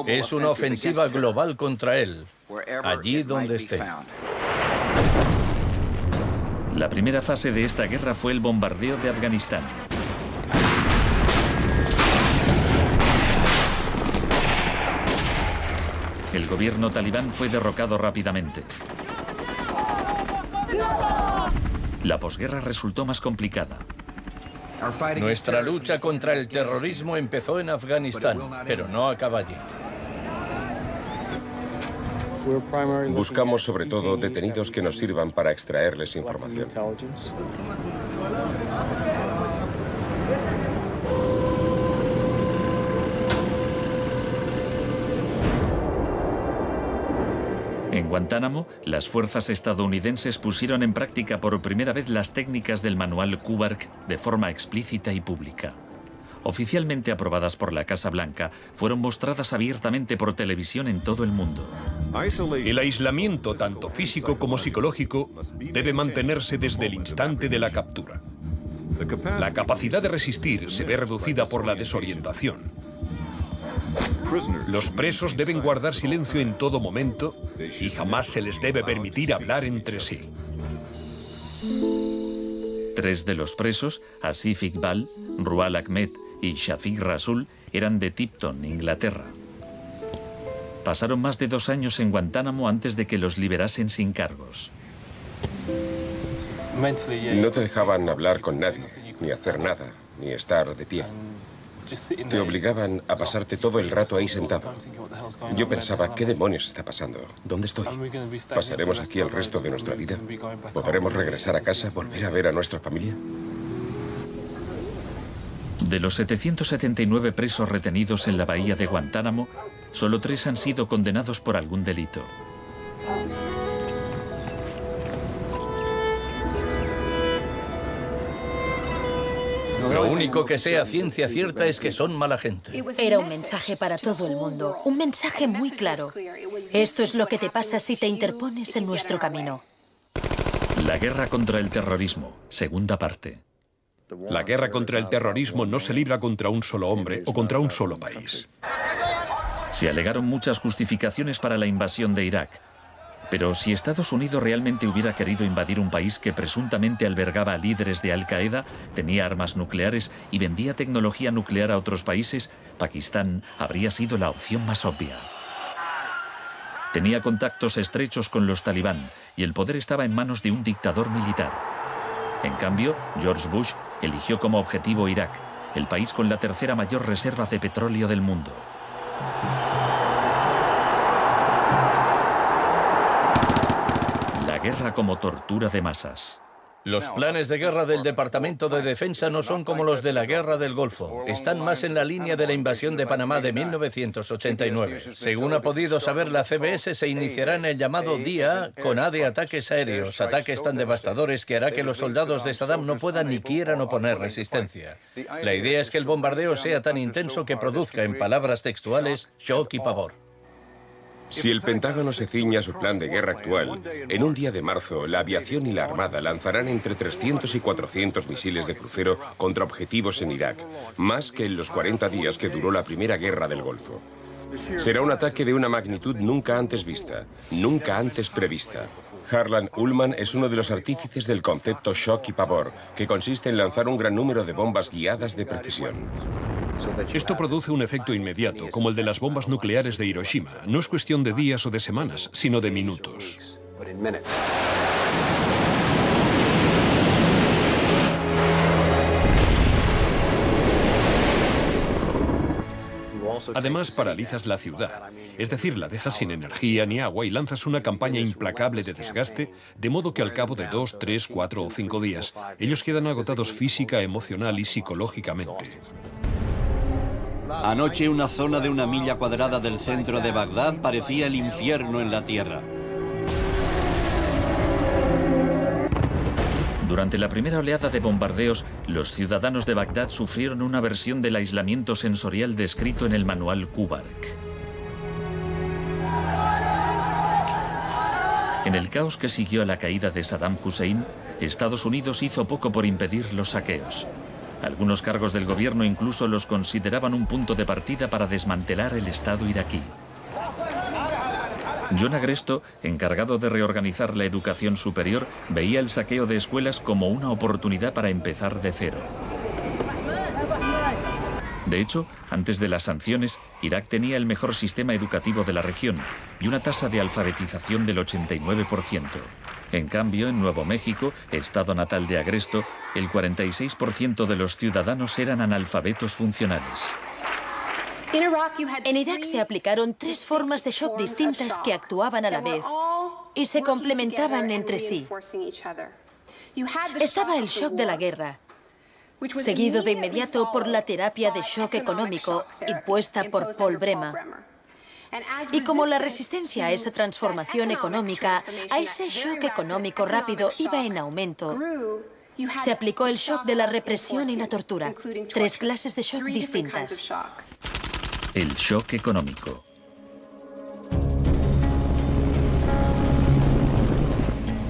es una ofensiva global contra él, allí donde esté. La primera fase de esta guerra fue el bombardeo de Afganistán. El gobierno talibán fue derrocado rápidamente. La posguerra resultó más complicada. Nuestra lucha contra el terrorismo empezó en Afganistán, pero no acaba allí. Buscamos sobre todo detenidos que nos sirvan para extraerles información. En Guantánamo, las fuerzas estadounidenses pusieron en práctica por primera vez las técnicas del manual Kubark de forma explícita y pública. Oficialmente aprobadas por la Casa Blanca, fueron mostradas abiertamente por televisión en todo el mundo. El aislamiento, tanto físico como psicológico, debe mantenerse desde el instante de la captura. La capacidad de resistir se ve reducida por la desorientación. Los presos deben guardar silencio en todo momento y jamás se les debe permitir hablar entre sí. 3 de los presos, Asif Iqbal, Rual Ahmed y Shafiq Rasul, eran de Tipton, Inglaterra. Pasaron más de 2 años en Guantánamo antes de que los liberasen sin cargos. No te dejaban hablar con nadie, ni hacer nada, ni estar de pie. Te obligaban a pasarte todo el rato ahí sentado. Yo pensaba, ¿qué demonios está pasando? ¿Dónde estoy? ¿Pasaremos aquí el resto de nuestra vida? ¿Podremos regresar a casa, volver a ver a nuestra familia? De los 779 presos retenidos en la bahía de Guantánamo, solo 3 han sido condenados por algún delito. Lo único que sé a ciencia cierta es que son mala gente. Era un mensaje para todo el mundo, un mensaje muy claro. Esto es lo que te pasa si te interpones en nuestro camino. La guerra contra el terrorismo, segunda parte. La guerra contra el terrorismo no se libra contra un solo hombre o contra un solo país. Se alegaron muchas justificaciones para la invasión de Irak. Pero si Estados Unidos realmente hubiera querido invadir un país que presuntamente albergaba a líderes de Al-Qaeda, tenía armas nucleares y vendía tecnología nuclear a otros países, Pakistán habría sido la opción más obvia. Tenía contactos estrechos con los talibán y el poder estaba en manos de un dictador militar. En cambio, George Bush eligió como objetivo Irak, el país con la tercera mayor reserva de petróleo del mundo. La guerra como tortura de masas. Los planes de guerra del Departamento de Defensa no son como los de la Guerra del Golfo. Están más en la línea de la invasión de Panamá de 1989. Según ha podido saber la CBS, se iniciará en el llamado Día con A de ataques aéreos, ataques tan devastadores que hará que los soldados de Saddam no puedan ni quieran oponer resistencia. La idea es que el bombardeo sea tan intenso que produzca, en palabras textuales, shock y pavor. Si el Pentágono se ciña a su plan de guerra actual, en un día de marzo, la aviación y la armada lanzarán entre 300 y 400 misiles de crucero contra objetivos en Irak, más que en los 40 días que duró la primera guerra del Golfo. Será un ataque de una magnitud nunca antes vista, nunca antes prevista. Harlan Ullman es uno de los artífices del concepto shock y pavor, que consiste en lanzar un gran número de bombas guiadas de precisión. Esto produce un efecto inmediato, como el de las bombas nucleares de Hiroshima. No es cuestión de días o de semanas, sino de minutos. Además, paralizas la ciudad, es decir, la dejas sin energía ni agua y lanzas una campaña implacable de desgaste, de modo que al cabo de 2, 3, 4 o 5 días, ellos quedan agotados física, emocional y psicológicamente. Anoche una zona de 1 milla cuadrada del centro de Bagdad parecía el infierno en la tierra. Durante la primera oleada de bombardeos, los ciudadanos de Bagdad sufrieron una versión del aislamiento sensorial descrito en el manual Kubark. En el caos que siguió a la caída de Saddam Hussein, Estados Unidos hizo poco por impedir los saqueos. Algunos cargos del gobierno incluso los consideraban un punto de partida para desmantelar el Estado iraquí. John Agresto, encargado de reorganizar la educación superior, veía el saqueo de escuelas como una oportunidad para empezar de cero. De hecho, antes de las sanciones, Irak tenía el mejor sistema educativo de la región y una tasa de alfabetización del 89%. En cambio, en Nuevo México, estado natal de Agresto, el 46% de los ciudadanos eran analfabetos funcionales. En Irak se aplicaron 3 formas de shock distintas que actuaban a la vez y se complementaban entre sí. Estaba el shock de la guerra, seguido de inmediato por la terapia de shock económico impuesta por Paul Bremer. Y como la resistencia a esa transformación económica, a ese shock económico rápido iba en aumento, se aplicó el shock de la represión y la tortura, 3 clases de shock distintas. El shock económico.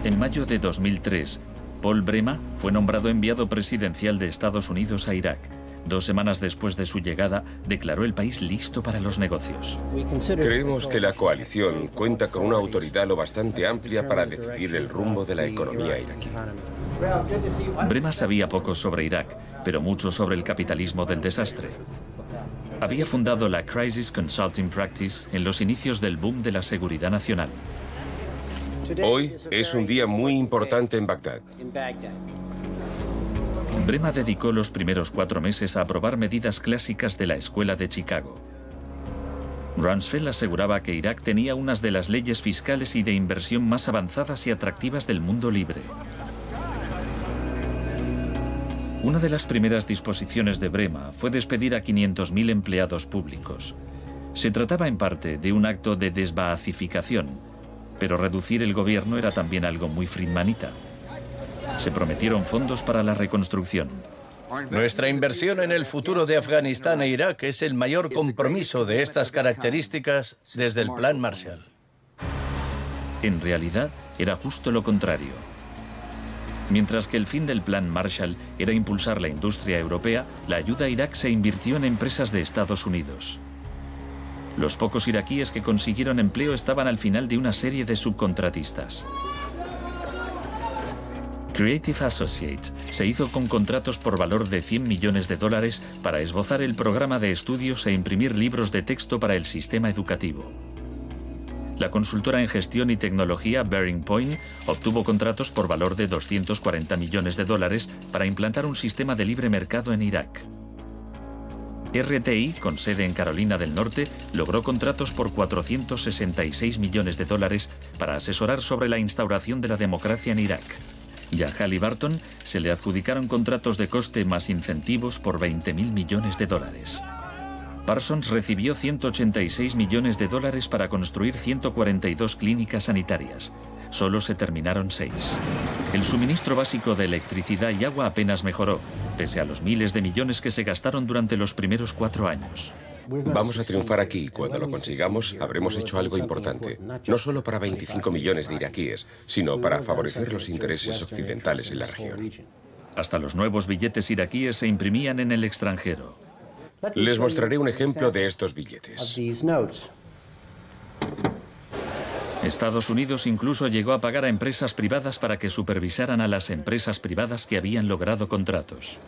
En mayo de 2003, Paul Bremer fue nombrado enviado presidencial de Estados Unidos a Irak. 2 semanas después de su llegada, declaró el país listo para los negocios. Creemos que la coalición cuenta con una autoridad lo bastante amplia para decidir el rumbo de la economía iraquí. Bremer sabía poco sobre Irak, pero mucho sobre el capitalismo del desastre. Había fundado la Crisis Consulting Practice en los inicios del boom de la seguridad nacional. Hoy es un día muy importante en Bagdad. Bremer dedicó los primeros 4 meses a aprobar medidas clásicas de la Escuela de Chicago. Rumsfeld aseguraba que Irak tenía unas de las leyes fiscales y de inversión más avanzadas y atractivas del mundo libre. Una de las primeras disposiciones de Bremer fue despedir a 500.000 empleados públicos. Se trataba en parte de un acto de desbaacificación, pero reducir el gobierno era también algo muy friedmanita. Se prometieron fondos para la reconstrucción. Nuestra inversión en el futuro de Afganistán e Irak es el mayor compromiso de estas características desde el Plan Marshall. En realidad, era justo lo contrario. Mientras que el fin del Plan Marshall era impulsar la industria europea, la ayuda a Irak se invirtió en empresas de Estados Unidos. Los pocos iraquíes que consiguieron empleo estaban al final de una serie de subcontratistas. Creative Associates se hizo con contratos por valor de $100 millones para esbozar el programa de estudios e imprimir libros de texto para el sistema educativo. La consultora en gestión y tecnología Bearing Point obtuvo contratos por valor de $240 millones para implantar un sistema de libre mercado en Irak. RTI, con sede en Carolina del Norte, logró contratos por $466 millones para asesorar sobre la instauración de la democracia en Irak. Y a Halliburton se le adjudicaron contratos de coste más incentivos por $20.000 millones. Parsons recibió $186 millones para construir 142 clínicas sanitarias. Solo se terminaron 6. El suministro básico de electricidad y agua apenas mejoró, pese a los miles de millones que se gastaron durante los primeros 4 años. Vamos a triunfar aquí y cuando lo consigamos habremos hecho algo importante, no solo para 25 millones de iraquíes, sino para favorecer los intereses occidentales en la región. Hasta los nuevos billetes iraquíes se imprimían en el extranjero. Les mostraré un ejemplo de estos billetes. Estados Unidos incluso llegó a pagar a empresas privadas para que supervisaran a las empresas privadas que habían logrado contratos.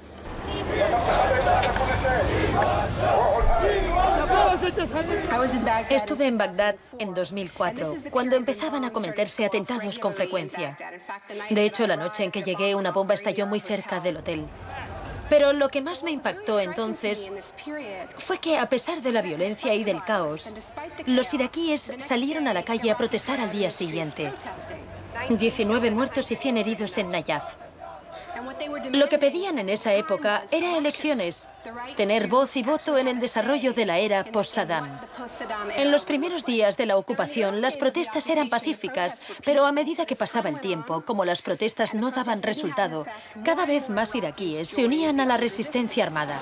Estuve en Bagdad en 2004, cuando empezaban a cometerse atentados con frecuencia. De hecho, la noche en que llegué, una bomba estalló muy cerca del hotel. Pero lo que más me impactó entonces fue que, a pesar de la violencia y del caos, los iraquíes salieron a la calle a protestar al día siguiente. 19 muertos y 100 heridos en Nayaf. Lo que pedían en esa época era elecciones, tener voz y voto en el desarrollo de la era post-Saddam. En los primeros días de la ocupación, las protestas eran pacíficas, pero a medida que pasaba el tiempo, como las protestas no daban resultado, cada vez más iraquíes se unían a la resistencia armada.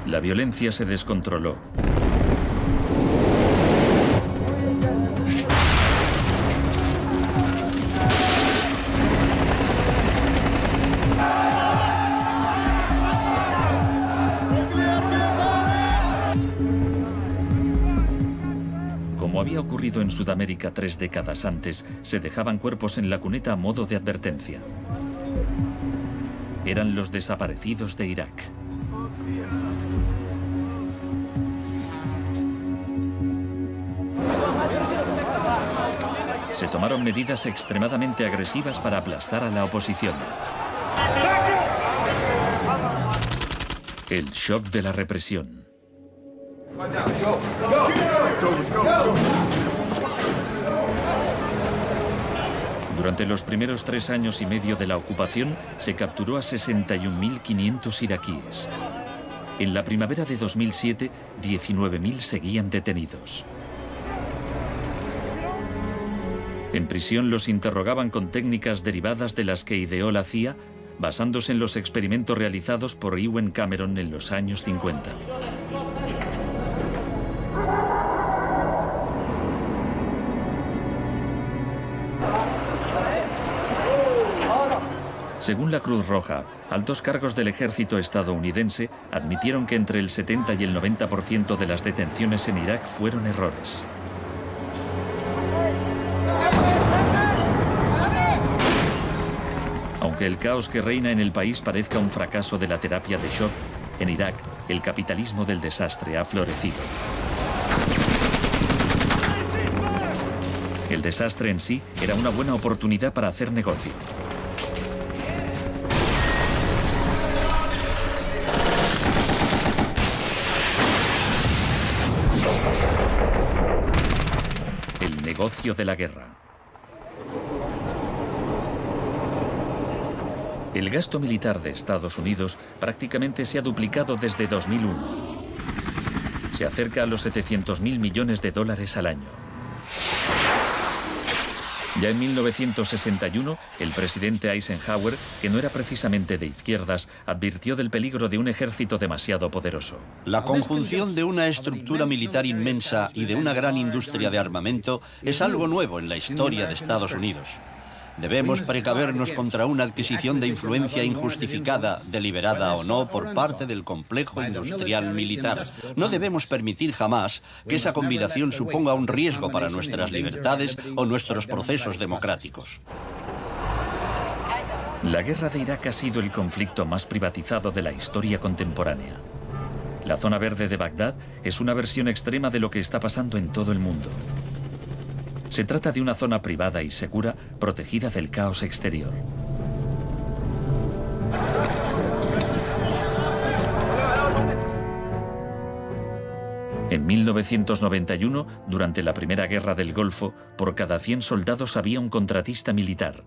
La violencia se descontroló. Como había ocurrido en Sudamérica 3 décadas antes, se dejaban cuerpos en la cuneta a modo de advertencia. Eran los desaparecidos de Irak. Se tomaron medidas extremadamente agresivas para aplastar a la oposición. El shock de la represión. Durante los primeros 3 años y medio de la ocupación, se capturó a 61.500 iraquíes. En la primavera de 2007, 19.000 seguían detenidos. En prisión los interrogaban con técnicas derivadas de las que ideó la CIA, basándose en los experimentos realizados por Ewen Cameron en los años 50. Según la Cruz Roja, altos cargos del ejército estadounidense admitieron que entre el 70 y el 90% de las detenciones en Irak fueron errores. Aunque el caos que reina en el país parezca un fracaso de la terapia de shock, en Irak el capitalismo del desastre ha florecido. El desastre en sí era una buena oportunidad para hacer negocio. El negocio de la guerra. El gasto militar de Estados Unidos prácticamente se ha duplicado desde 2001. Se acerca a los 700.000 millones de dólares al año. Ya en 1961, el presidente Eisenhower, que no era precisamente de izquierdas, advirtió del peligro de un ejército demasiado poderoso. La conjunción de una estructura militar inmensa y de una gran industria de armamento es algo nuevo en la historia de Estados Unidos. Debemos precavernos contra una adquisición de influencia injustificada, deliberada o no, por parte del complejo industrial militar. No debemos permitir jamás que esa combinación suponga un riesgo para nuestras libertades o nuestros procesos democráticos. La guerra de Irak ha sido el conflicto más privatizado de la historia contemporánea. La zona verde de Bagdad es una versión extrema de lo que está pasando en todo el mundo. Se trata de una zona privada y segura, protegida del caos exterior. En 1991, durante la Primera Guerra del Golfo, por cada 100 soldados había un contratista militar.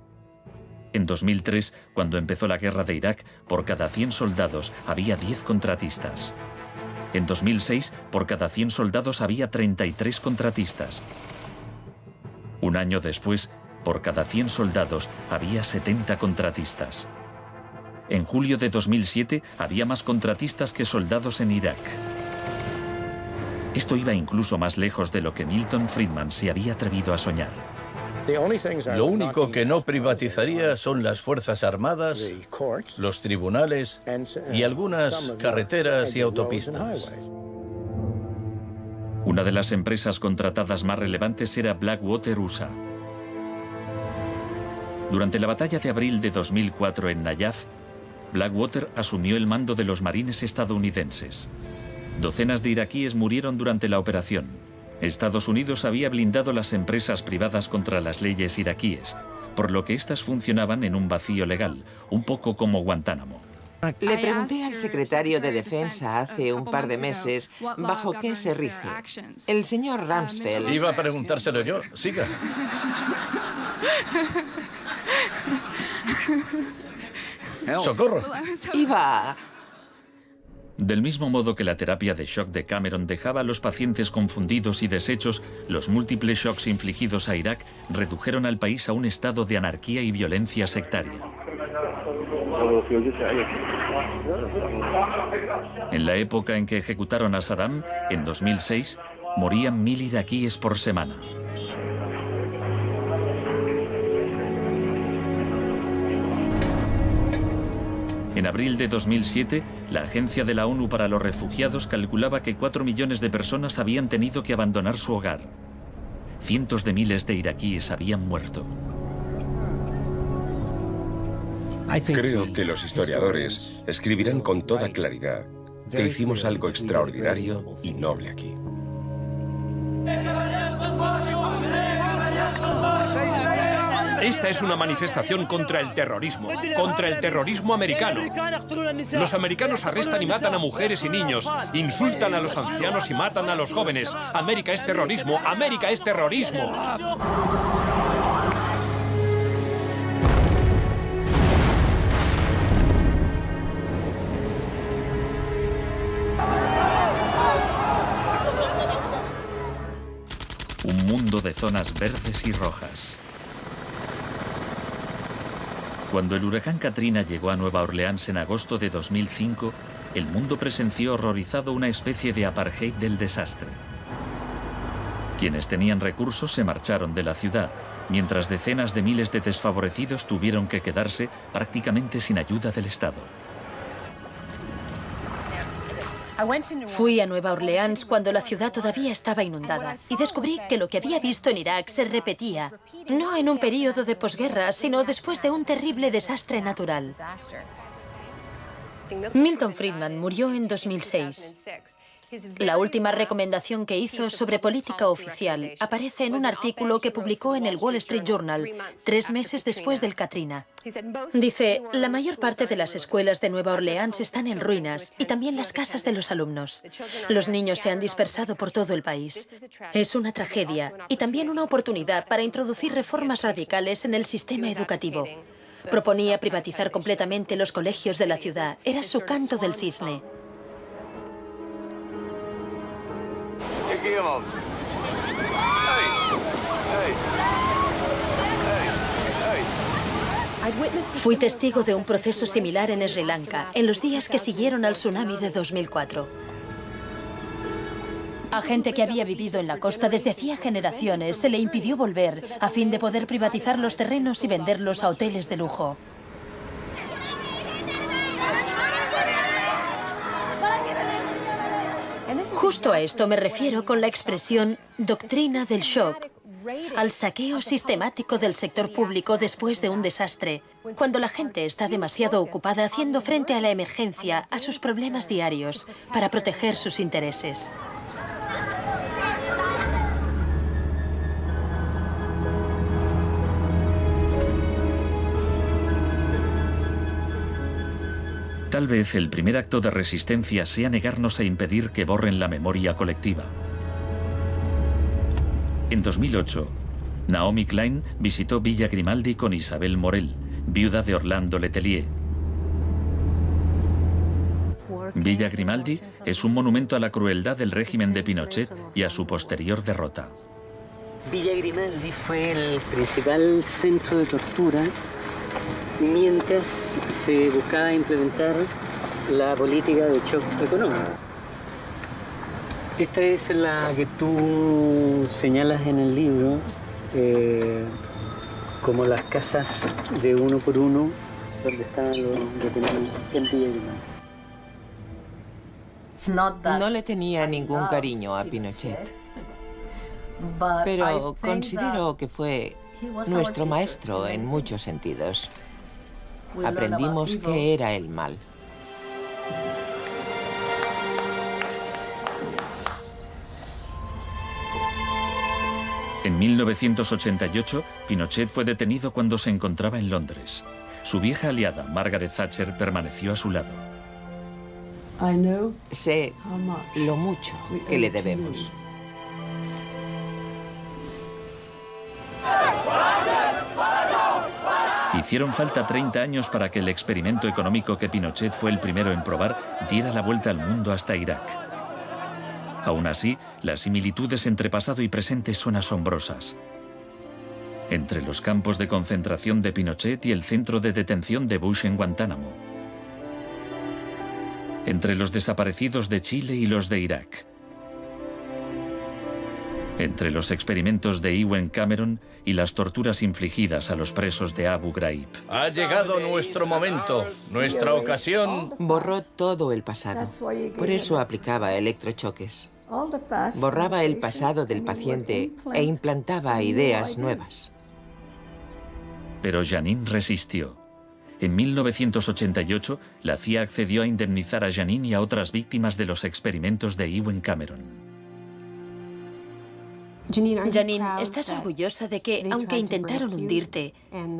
En 2003, cuando empezó la guerra de Irak, por cada 100 soldados había 10 contratistas. En 2006, por cada 100 soldados había 33 contratistas. Un año después, por cada 100 soldados había 70 contratistas. En julio de 2007 había más contratistas que soldados en Irak. Esto iba incluso más lejos de lo que Milton Friedman se había atrevido a soñar. Lo único que no privatizaría son las Fuerzas Armadas, los tribunales y algunas carreteras y autopistas. Una de las empresas contratadas más relevantes era Blackwater USA. Durante la batalla de abril de 2004 en Nayaf, Blackwater asumió el mando de los marines estadounidenses. Docenas de iraquíes murieron durante la operación. Estados Unidos había blindado las empresas privadas contra las leyes iraquíes, por lo que éstas funcionaban en un vacío legal, un poco como Guantánamo. Le pregunté al secretario de Defensa hace un par de meses bajo qué se rige. El señor Rumsfeld... Iba a preguntárselo yo. Siga. ¡Socorro! Iba... Del mismo modo que la terapia de shock de Cameron dejaba a los pacientes confundidos y deshechos, los múltiples shocks infligidos a Irak redujeron al país a un estado de anarquía y violencia sectaria. En la época en que ejecutaron a Saddam, en 2006, morían 1000 iraquíes por semana. En abril de 2007, la Agencia de la ONU para los Refugiados calculaba que 4 millones de personas habían tenido que abandonar su hogar. Cientos de miles de iraquíes habían muerto. Creo que los historiadores escribirán con toda claridad que hicimos algo extraordinario y noble aquí. Esta es una manifestación contra el terrorismo americano. Los americanos arrestan y matan a mujeres y niños, insultan a los ancianos y matan a los jóvenes. América es terrorismo, América es terrorismo. Un mundo de zonas verdes y rojas. Cuando el huracán Katrina llegó a Nueva Orleans en agosto de 2005, el mundo presenció horrorizado una especie de apartheid del desastre. Quienes tenían recursos se marcharon de la ciudad, mientras decenas de miles de desfavorecidos tuvieron que quedarse prácticamente sin ayuda del Estado. Fui a Nueva Orleans cuando la ciudad todavía estaba inundada y descubrí que lo que había visto en Irak se repetía, no en un período de posguerra, sino después de un terrible desastre natural. Milton Friedman murió en 2006. La última recomendación que hizo sobre política oficial aparece en un artículo que publicó en el Wall Street Journal 3 meses después del Katrina. Dice, la mayor parte de las escuelas de Nueva Orleans están en ruinas y también las casas de los alumnos. Los niños se han dispersado por todo el país. Es una tragedia y también una oportunidad para introducir reformas radicales en el sistema educativo. Proponía privatizar completamente los colegios de la ciudad. Era su canto del cisne. Fui testigo de un proceso similar en Sri Lanka, en los días que siguieron al tsunami de 2004. A gente que había vivido en la costa desde hacía generaciones se le impidió volver a fin de poder privatizar los terrenos y venderlos a hoteles de lujo. Justo a esto me refiero con la expresión doctrina del shock, al saqueo sistemático del sector público después de un desastre, cuando la gente está demasiado ocupada haciendo frente a la emergencia, a sus problemas diarios, para proteger sus intereses. Tal vez el primer acto de resistencia sea negarnos a impedir que borren la memoria colectiva. En 2008, Naomi Klein visitó Villa Grimaldi con Isabel Morel, viuda de Orlando Letelier. Villa Grimaldi es un monumento a la crueldad del régimen de Pinochet y a su posterior derrota. Villa Grimaldi fue el principal centro de tortura mientras se buscaba implementar la política de shock económico. Esta es la que tú señalas en el libro como las casas de uno por uno donde estaban los detenidos en Villa Grimaldi. No le tenía ningún cariño a Pinochet, pero considero que fue nuestro maestro en muchos sentidos. Aprendimos qué era el mal. En 1988, Pinochet fue detenido cuando se encontraba en Londres. Su vieja aliada, Margaret Thatcher, permaneció a su lado. Sé lo mucho que le debemos. Hicieron falta 30 años para que el experimento económico que Pinochet fue el primero en probar diera la vuelta al mundo hasta Irak. Aún así, las similitudes entre pasado y presente son asombrosas. Entre los campos de concentración de Pinochet y el centro de detención de Bush en Guantánamo. Entre los desaparecidos de Chile y los de Irak. Entre los experimentos de Ewen Cameron y las torturas infligidas a los presos de Abu Ghraib. Ha llegado nuestro momento, nuestra ocasión. Borró todo el pasado. Por eso aplicaba electrochoques. Borraba el pasado del paciente e implantaba ideas nuevas. Pero Janine resistió. En 1988, la CIA accedió a indemnizar a Janine y a otras víctimas de los experimentos de Ewen Cameron. Janine, ¿estás orgullosa de que, aunque intentaron hundirte,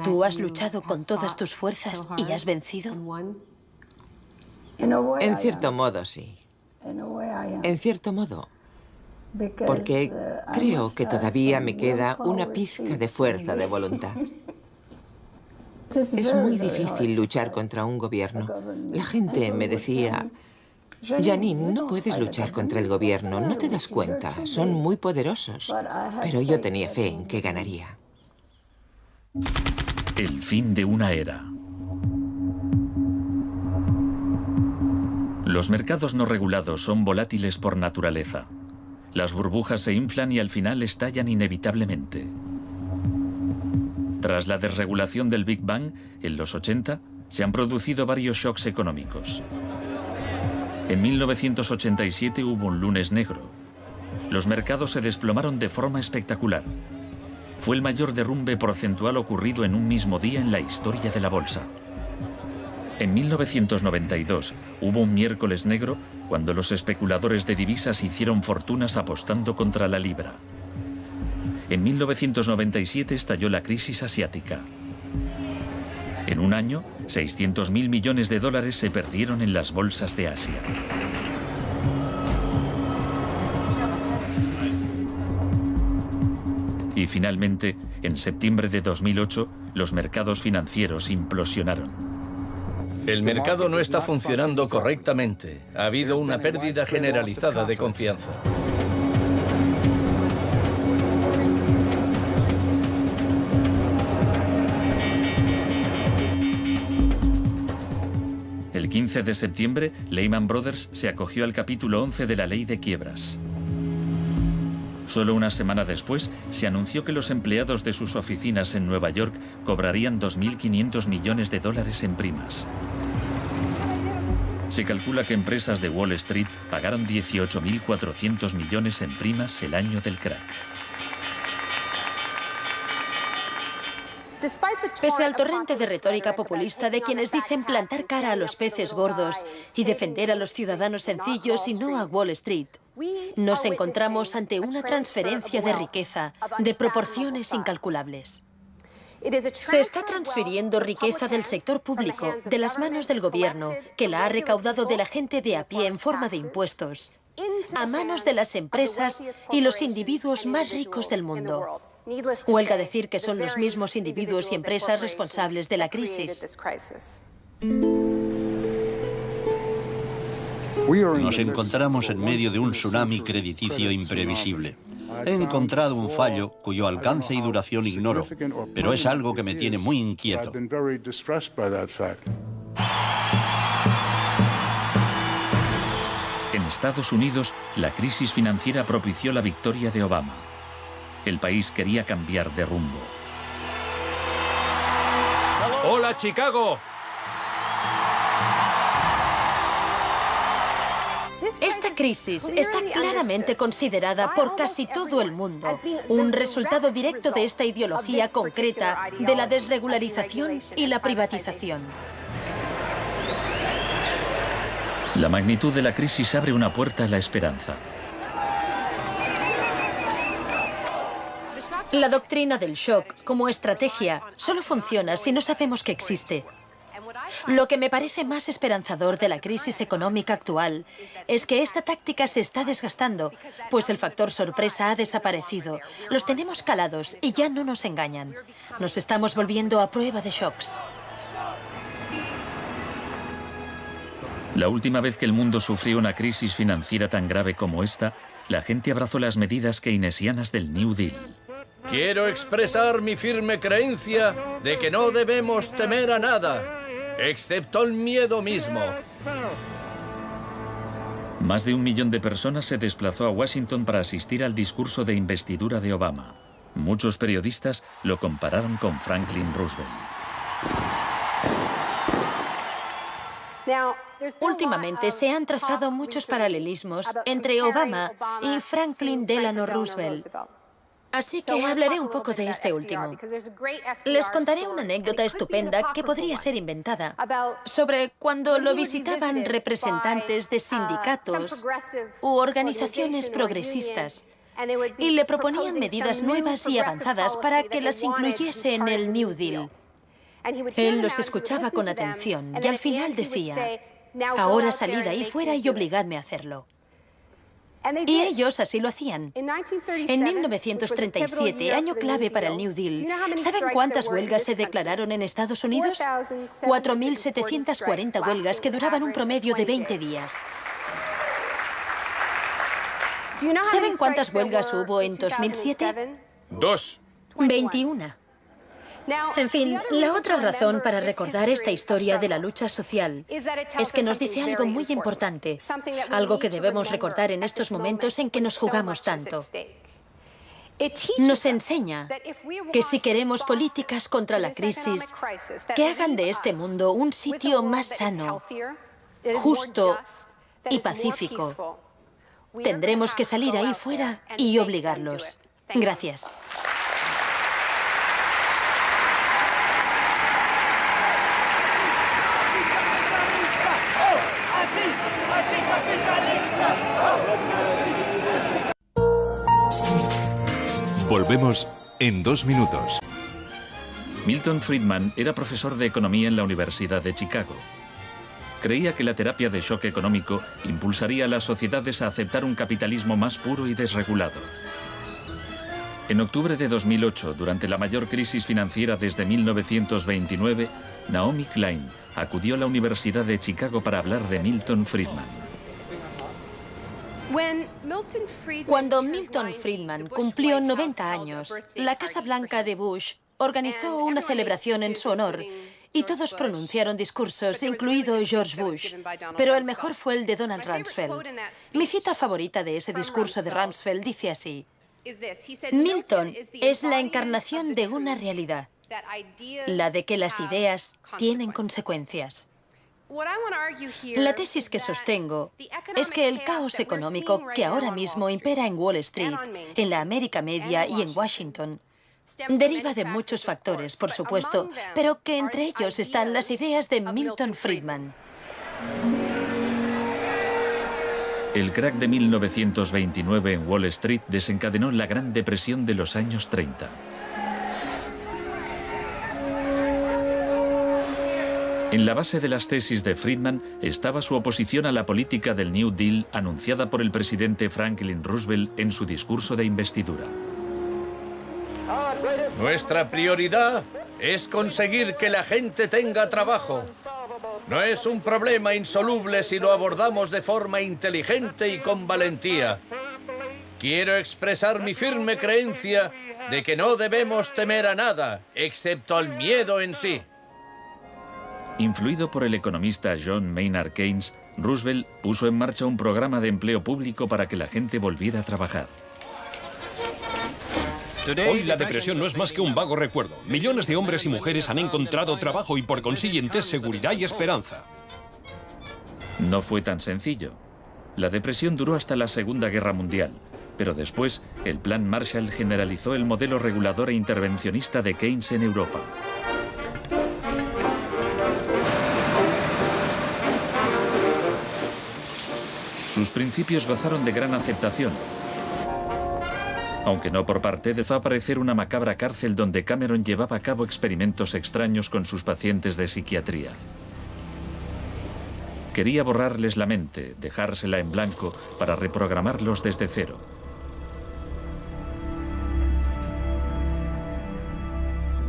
tú has luchado con todas tus fuerzas y has vencido? En cierto modo, sí. En cierto modo. Porque creo que todavía me queda una pizca de fuerza de voluntad. Es muy difícil luchar contra un gobierno. La gente me decía: Janine, no puedes luchar contra el gobierno, no te das cuenta, son muy poderosos. Pero yo tenía fe en que ganaría. El fin de una era. Los mercados no regulados son volátiles por naturaleza. Las burbujas se inflan y al final estallan inevitablemente. Tras la desregulación del Big Bang, en los 80, se han producido varios shocks económicos. En 1987 hubo un lunes negro. Los mercados se desplomaron de forma espectacular. Fue el mayor derrumbe porcentual ocurrido en un mismo día en la historia de la bolsa. En 1992 hubo un miércoles negro cuando los especuladores de divisas hicieron fortunas apostando contra la libra. En 1997 estalló la crisis asiática. En un año, 600.000 millones de dólares se perdieron en las bolsas de Asia. Y finalmente, en septiembre de 2008, los mercados financieros implosionaron. El mercado no está funcionando correctamente. Ha habido una pérdida generalizada de confianza. El 15 de septiembre, Lehman Brothers se acogió al capítulo 11 de la Ley de Quiebras. Solo una semana después, se anunció que los empleados de sus oficinas en Nueva York cobrarían 2.500 millones de dólares en primas. Se calcula que empresas de Wall Street pagaron 18.400 millones en primas el año del crack. Pese al torrente de retórica populista de quienes dicen plantar cara a los peces gordos y defender a los ciudadanos sencillos y no a Wall Street, nos encontramos ante una transferencia de riqueza de proporciones incalculables. Se está transfiriendo riqueza del sector público, de las manos del gobierno, que la ha recaudado de la gente de a pie en forma de impuestos, a manos de las empresas y los individuos más ricos del mundo. Huelga decir que son los mismos individuos y empresas responsables de la crisis. Nos encontramos en medio de un tsunami crediticio imprevisible. He encontrado un fallo cuyo alcance y duración ignoro, pero es algo que me tiene muy inquieto. En Estados Unidos, la crisis financiera propició la victoria de Obama. El país quería cambiar de rumbo. ¡Hola, Chicago! Esta crisis está claramente considerada por casi todo el mundo un resultado directo de esta ideología concreta de la desregularización y la privatización. La magnitud de la crisis abre una puerta a la esperanza. La doctrina del shock como estrategia solo funciona si no sabemos que existe. Lo que me parece más esperanzador de la crisis económica actual es que esta táctica se está desgastando, pues el factor sorpresa ha desaparecido. Los tenemos calados y ya no nos engañan. Nos estamos volviendo a prueba de shocks. La última vez que el mundo sufrió una crisis financiera tan grave como esta, la gente abrazó las medidas keynesianas del New Deal. Quiero expresar mi firme creencia de que no debemos temer a nada, excepto el miedo mismo. Más de 1 millón de personas se desplazó a Washington para asistir al discurso de investidura de Obama. Muchos periodistas lo compararon con Franklin Roosevelt. Últimamente se han trazado muchos paralelismos entre Obama y Franklin Delano Roosevelt. Así que hablaré un poco de este último. Les contaré una anécdota estupenda que podría ser inventada sobre cuando lo visitaban representantes de sindicatos u organizaciones progresistas y le proponían medidas nuevas y avanzadas para que las incluyese en el New Deal. Él los escuchaba con atención y al final decía: ahora salid ahí fuera y obligadme a hacerlo. Y ellos así lo hacían. En 1937, año clave para el New Deal, ¿saben cuántas huelgas se declararon en Estados Unidos? 4.740 huelgas que duraban un promedio de 20 días. ¿Saben cuántas huelgas hubo en 2007? 2. 21. En fin, la otra razón para recordar esta historia de la lucha social es que nos dice algo muy importante, algo que debemos recordar en estos momentos en que nos jugamos tanto. Nos enseña que si queremos políticas contra la crisis que hagan de este mundo un sitio más sano, justo y pacífico, tendremos que salir ahí fuera y obligarlos. Gracias. Volvemos en 2 minutos. Milton Friedman era profesor de economía en la Universidad de Chicago. Creía que la terapia de shock económico impulsaría a las sociedades a aceptar un capitalismo más puro y desregulado. En octubre de 2008, durante la mayor crisis financiera desde 1929, Naomi Klein acudió a la Universidad de Chicago para hablar de Milton Friedman. Cuando Milton Friedman cumplió 90 años, la Casa Blanca de Bush organizó una celebración en su honor y todos pronunciaron discursos, incluido George Bush, pero el mejor fue el de Donald Rumsfeld. Mi cita favorita de ese discurso de Rumsfeld dice así: Milton es la encarnación de una realidad, la de que las ideas tienen consecuencias. La tesis que sostengo es que el caos económico que ahora mismo impera en Wall Street, en la América Media y en Washington, deriva de muchos factores, por supuesto, pero que entre ellos están las ideas de Milton Friedman. El crack de 1929 en Wall Street desencadenó la Gran Depresión de los años 30. En la base de las tesis de Friedman estaba su oposición a la política del New Deal anunciada por el presidente Franklin Roosevelt en su discurso de investidura. Nuestra prioridad es conseguir que la gente tenga trabajo. No es un problema insoluble si lo abordamos de forma inteligente y con valentía. Quiero expresar mi firme creencia de que no debemos temer a nada, excepto al miedo en sí. Influido por el economista John Maynard Keynes, Roosevelt puso en marcha un programa de empleo público para que la gente volviera a trabajar. Hoy la depresión no es más que un vago recuerdo. Millones de hombres y mujeres han encontrado trabajo y por consiguiente seguridad y esperanza. No fue tan sencillo. La depresión duró hasta la Segunda Guerra Mundial, pero después el Plan Marshall generalizó el modelo regulador e intervencionista de Keynes en Europa. Sus principios gozaron de gran aceptación, aunque no por parte de hizo aparecer una macabra cárcel donde Cameron llevaba a cabo experimentos extraños con sus pacientes de psiquiatría. Quería borrarles la mente, dejársela en blanco para reprogramarlos desde cero.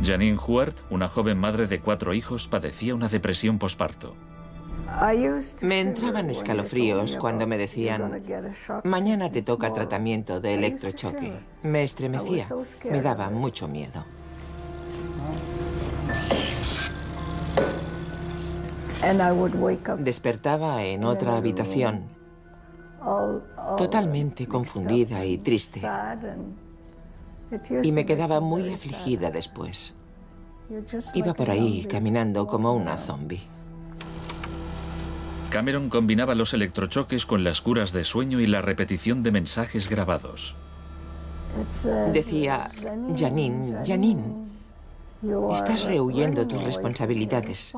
Janine Huart, una joven madre de 4 hijos, padecía una depresión posparto. Me entraban escalofríos cuando me decían, mañana te toca tratamiento de electrochoque. Me estremecía, me daba mucho miedo. Despertaba en otra habitación, totalmente confundida y triste. Y me quedaba muy afligida después. Iba por ahí caminando como una zombie. Cameron combinaba los electrochoques con las curas de sueño y la repetición de mensajes grabados. Decía, Janine, Janine, estás rehuyendo tus responsabilidades.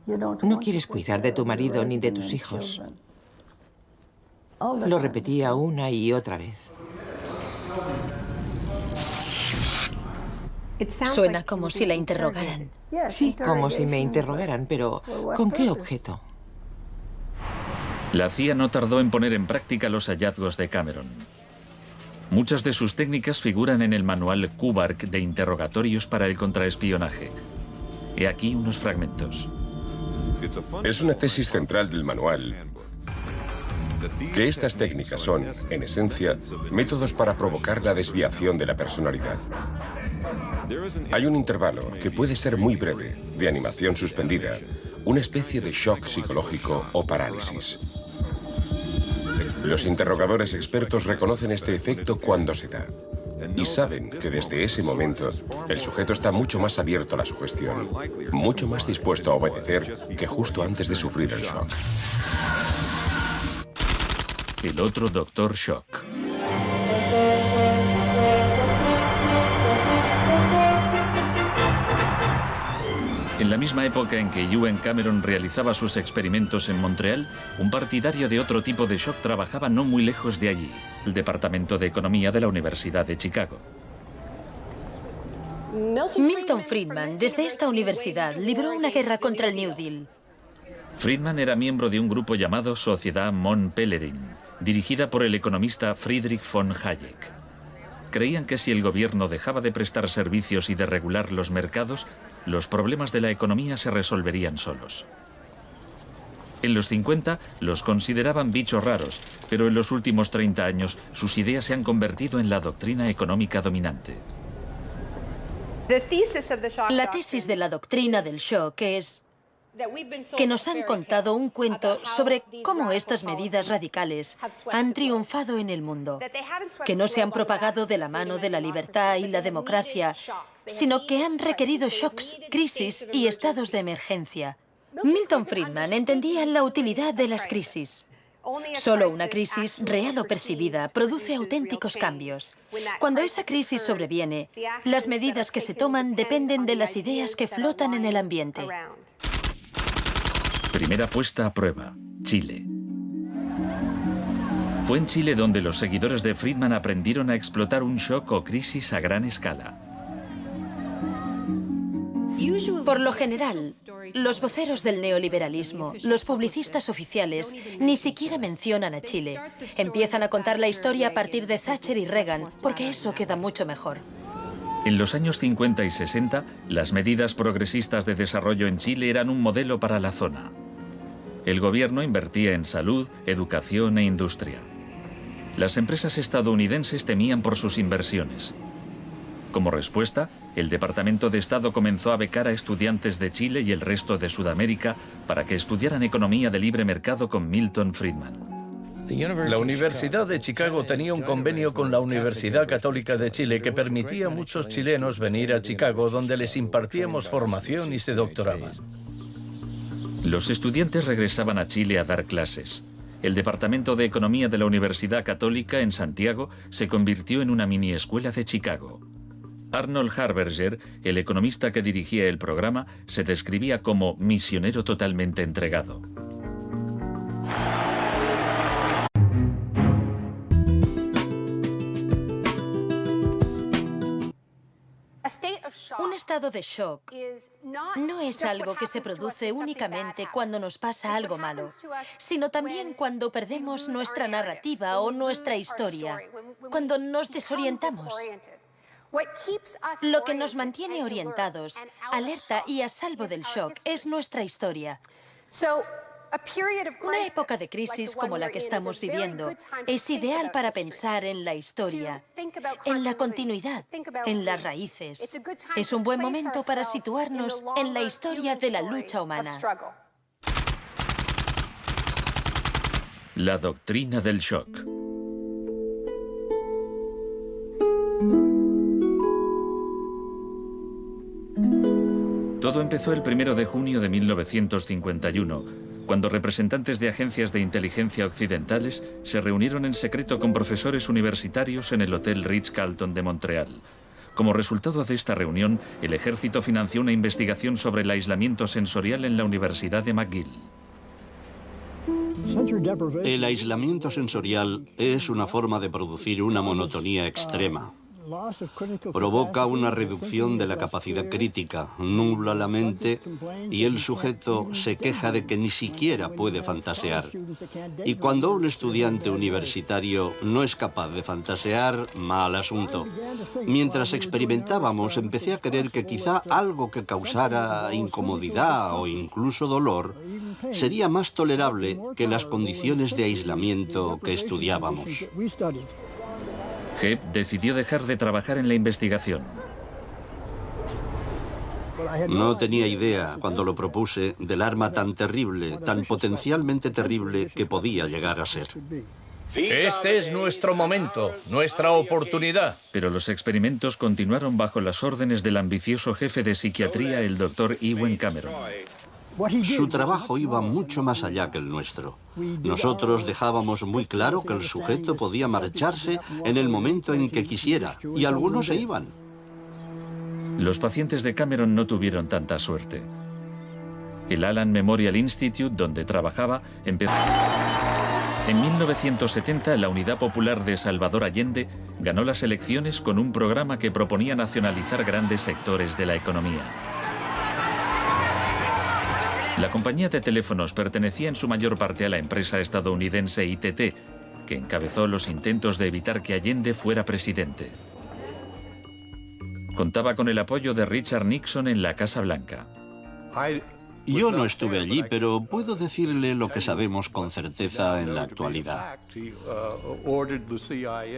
No quieres cuidar de tu marido ni de tus hijos. Lo repetía una y otra vez. Suena como si la interrogaran. Sí, como si me interrogaran, pero ¿con qué objeto? La CIA no tardó en poner en práctica los hallazgos de Cameron. Muchas de sus técnicas figuran en el manual Kubark de interrogatorios para el contraespionaje. He aquí unos fragmentos. Es una tesis central del manual que estas técnicas son, en esencia, métodos para provocar la desviación de la personalidad. Hay un intervalo, que puede ser muy breve, de animación suspendida, una especie de shock psicológico o parálisis. Los interrogadores expertos reconocen este efecto cuando se da y saben que desde ese momento el sujeto está mucho más abierto a la sugestión, mucho más dispuesto a obedecer que justo antes de sufrir el shock. El otro Doctor Shock. En la misma época en que Ewen Cameron realizaba sus experimentos en Montreal, un partidario de otro tipo de shock trabajaba no muy lejos de allí, el Departamento de Economía de la Universidad de Chicago. Milton Friedman, desde esta universidad, libró una guerra contra el New Deal. Friedman era miembro de un grupo llamado Sociedad Mont Pelerin, dirigida por el economista Friedrich von Hayek. Creían que si el gobierno dejaba de prestar servicios y de regular los mercados, los problemas de la economía se resolverían solos. En los 50 los consideraban bichos raros, pero en los últimos 30 años sus ideas se han convertido en la doctrina económica dominante. La tesis de la doctrina del shock es que nos han contado un cuento sobre cómo estas medidas radicales han triunfado en el mundo, que no se han propagado de la mano de la libertad y la democracia, sino que han requerido shocks, crisis y estados de emergencia. Milton Friedman entendía la utilidad de las crisis. Solo una crisis, real o percibida, produce auténticos cambios. Cuando esa crisis sobreviene, las medidas que se toman dependen de las ideas que flotan en el ambiente. Primera puesta a prueba, Chile. Fue en Chile donde los seguidores de Friedman aprendieron a explotar un shock o crisis a gran escala. Por lo general, los voceros del neoliberalismo, los publicistas oficiales, ni siquiera mencionan a Chile. Empiezan a contar la historia a partir de Thatcher y Reagan, porque eso queda mucho mejor. En los años 50 y 60, las medidas progresistas de desarrollo en Chile eran un modelo para la zona. El gobierno invertía en salud, educación e industria. Las empresas estadounidenses temían por sus inversiones. Como respuesta, el Departamento de Estado comenzó a becar a estudiantes de Chile y el resto de Sudamérica para que estudiaran economía de libre mercado con Milton Friedman. La Universidad de Chicago tenía un convenio con la Universidad Católica de Chile que permitía a muchos chilenos venir a Chicago, donde les impartíamos formación y se doctoraban. Los estudiantes regresaban a Chile a dar clases. El Departamento de Economía de la Universidad Católica en Santiago se convirtió en una mini escuela de Chicago. Arnold Harberger, el economista que dirigía el programa, se describía como misionero totalmente entregado. Un estado de shock no es algo que se produce únicamente cuando nos pasa algo malo, sino también cuando perdemos nuestra narrativa o nuestra historia, cuando nos desorientamos. Lo que nos mantiene orientados, alerta y a salvo del shock es nuestra historia. Una época de crisis como la que estamos viviendo es ideal para pensar en la historia, en la continuidad, en las raíces. Es un buen momento para situarnos en la historia de la lucha humana. La doctrina del shock. Todo empezó el 1 de junio de 1951, cuando representantes de agencias de inteligencia occidentales se reunieron en secreto con profesores universitarios en el Hotel Ritz-Carlton de Montreal. Como resultado de esta reunión, el ejército financió una investigación sobre el aislamiento sensorial en la Universidad de McGill. El aislamiento sensorial es una forma de producir una monotonía extrema. Provoca una reducción de la capacidad crítica, nubla la mente y el sujeto se queja de que ni siquiera puede fantasear. Y cuando un estudiante universitario no es capaz de fantasear, mal asunto. Mientras experimentábamos, empecé a creer que quizá algo que causara incomodidad o incluso dolor sería más tolerable que las condiciones de aislamiento que estudiábamos. Hebb decidió dejar de trabajar en la investigación. No tenía idea, cuando lo propuse, del arma tan terrible, tan potencialmente terrible que podía llegar a ser. Este es nuestro momento, nuestra oportunidad. Pero los experimentos continuaron bajo las órdenes del ambicioso jefe de psiquiatría, el Dr. Ewen Cameron. Su trabajo iba mucho más allá que el nuestro. Nosotros dejábamos muy claro que el sujeto podía marcharse en el momento en que quisiera, y algunos se iban. Los pacientes de Cameron no tuvieron tanta suerte. El Allen Memorial Institute, donde trabajaba, empezó... En 1970, la Unidad Popular de Salvador Allende ganó las elecciones con un programa que proponía nacionalizar grandes sectores de la economía. La compañía de teléfonos pertenecía en su mayor parte a la empresa estadounidense ITT, que encabezó los intentos de evitar que Allende fuera presidente. Contaba con el apoyo de Richard Nixon en la Casa Blanca. Yo no estuve allí, pero puedo decirle lo que sabemos con certeza en la actualidad.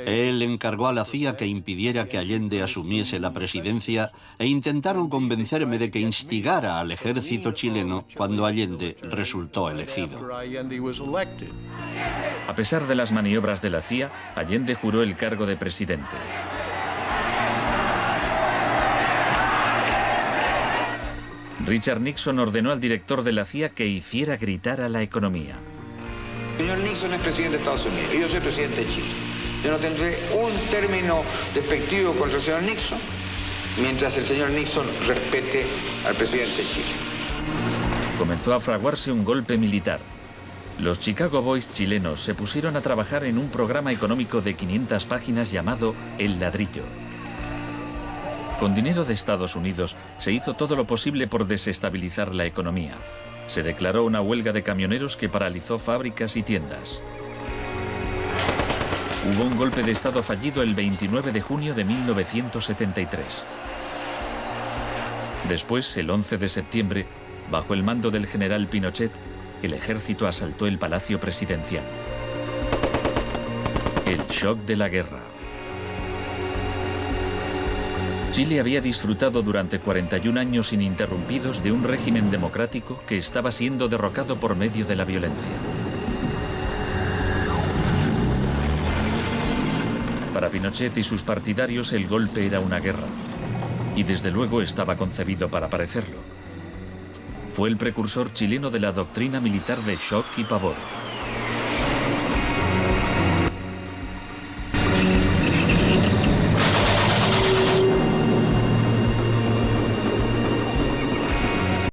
Él encargó a la CIA que impidiera que Allende asumiese la presidencia e intentaron convencerme de que instigara al ejército chileno cuando Allende resultó elegido. A pesar de las maniobras de la CIA, Allende juró el cargo de presidente. Richard Nixon ordenó al director de la CIA que hiciera gritar a la economía. El señor Nixon es presidente de Estados Unidos y yo soy presidente de Chile. Yo no tendré un término despectivo contra el señor Nixon mientras el señor Nixon respete al presidente de Chile. Comenzó a fraguarse un golpe militar. Los Chicago Boys chilenos se pusieron a trabajar en un programa económico de 500 páginas llamado El Ladrillo. Con dinero de Estados Unidos se hizo todo lo posible por desestabilizar la economía. Se declaró una huelga de camioneros que paralizó fábricas y tiendas. Hubo un golpe de Estado fallido el 29 de junio de 1973. Después, el 11 de septiembre, bajo el mando del general Pinochet, el ejército asaltó el Palacio Presidencial. El shock de la guerra. Chile había disfrutado durante 41 años ininterrumpidos de un régimen democrático que estaba siendo derrocado por medio de la violencia. Para Pinochet y sus partidarios el golpe era una guerra, y desde luego estaba concebido para parecerlo. Fue el precursor chileno de la doctrina militar de shock y pavor.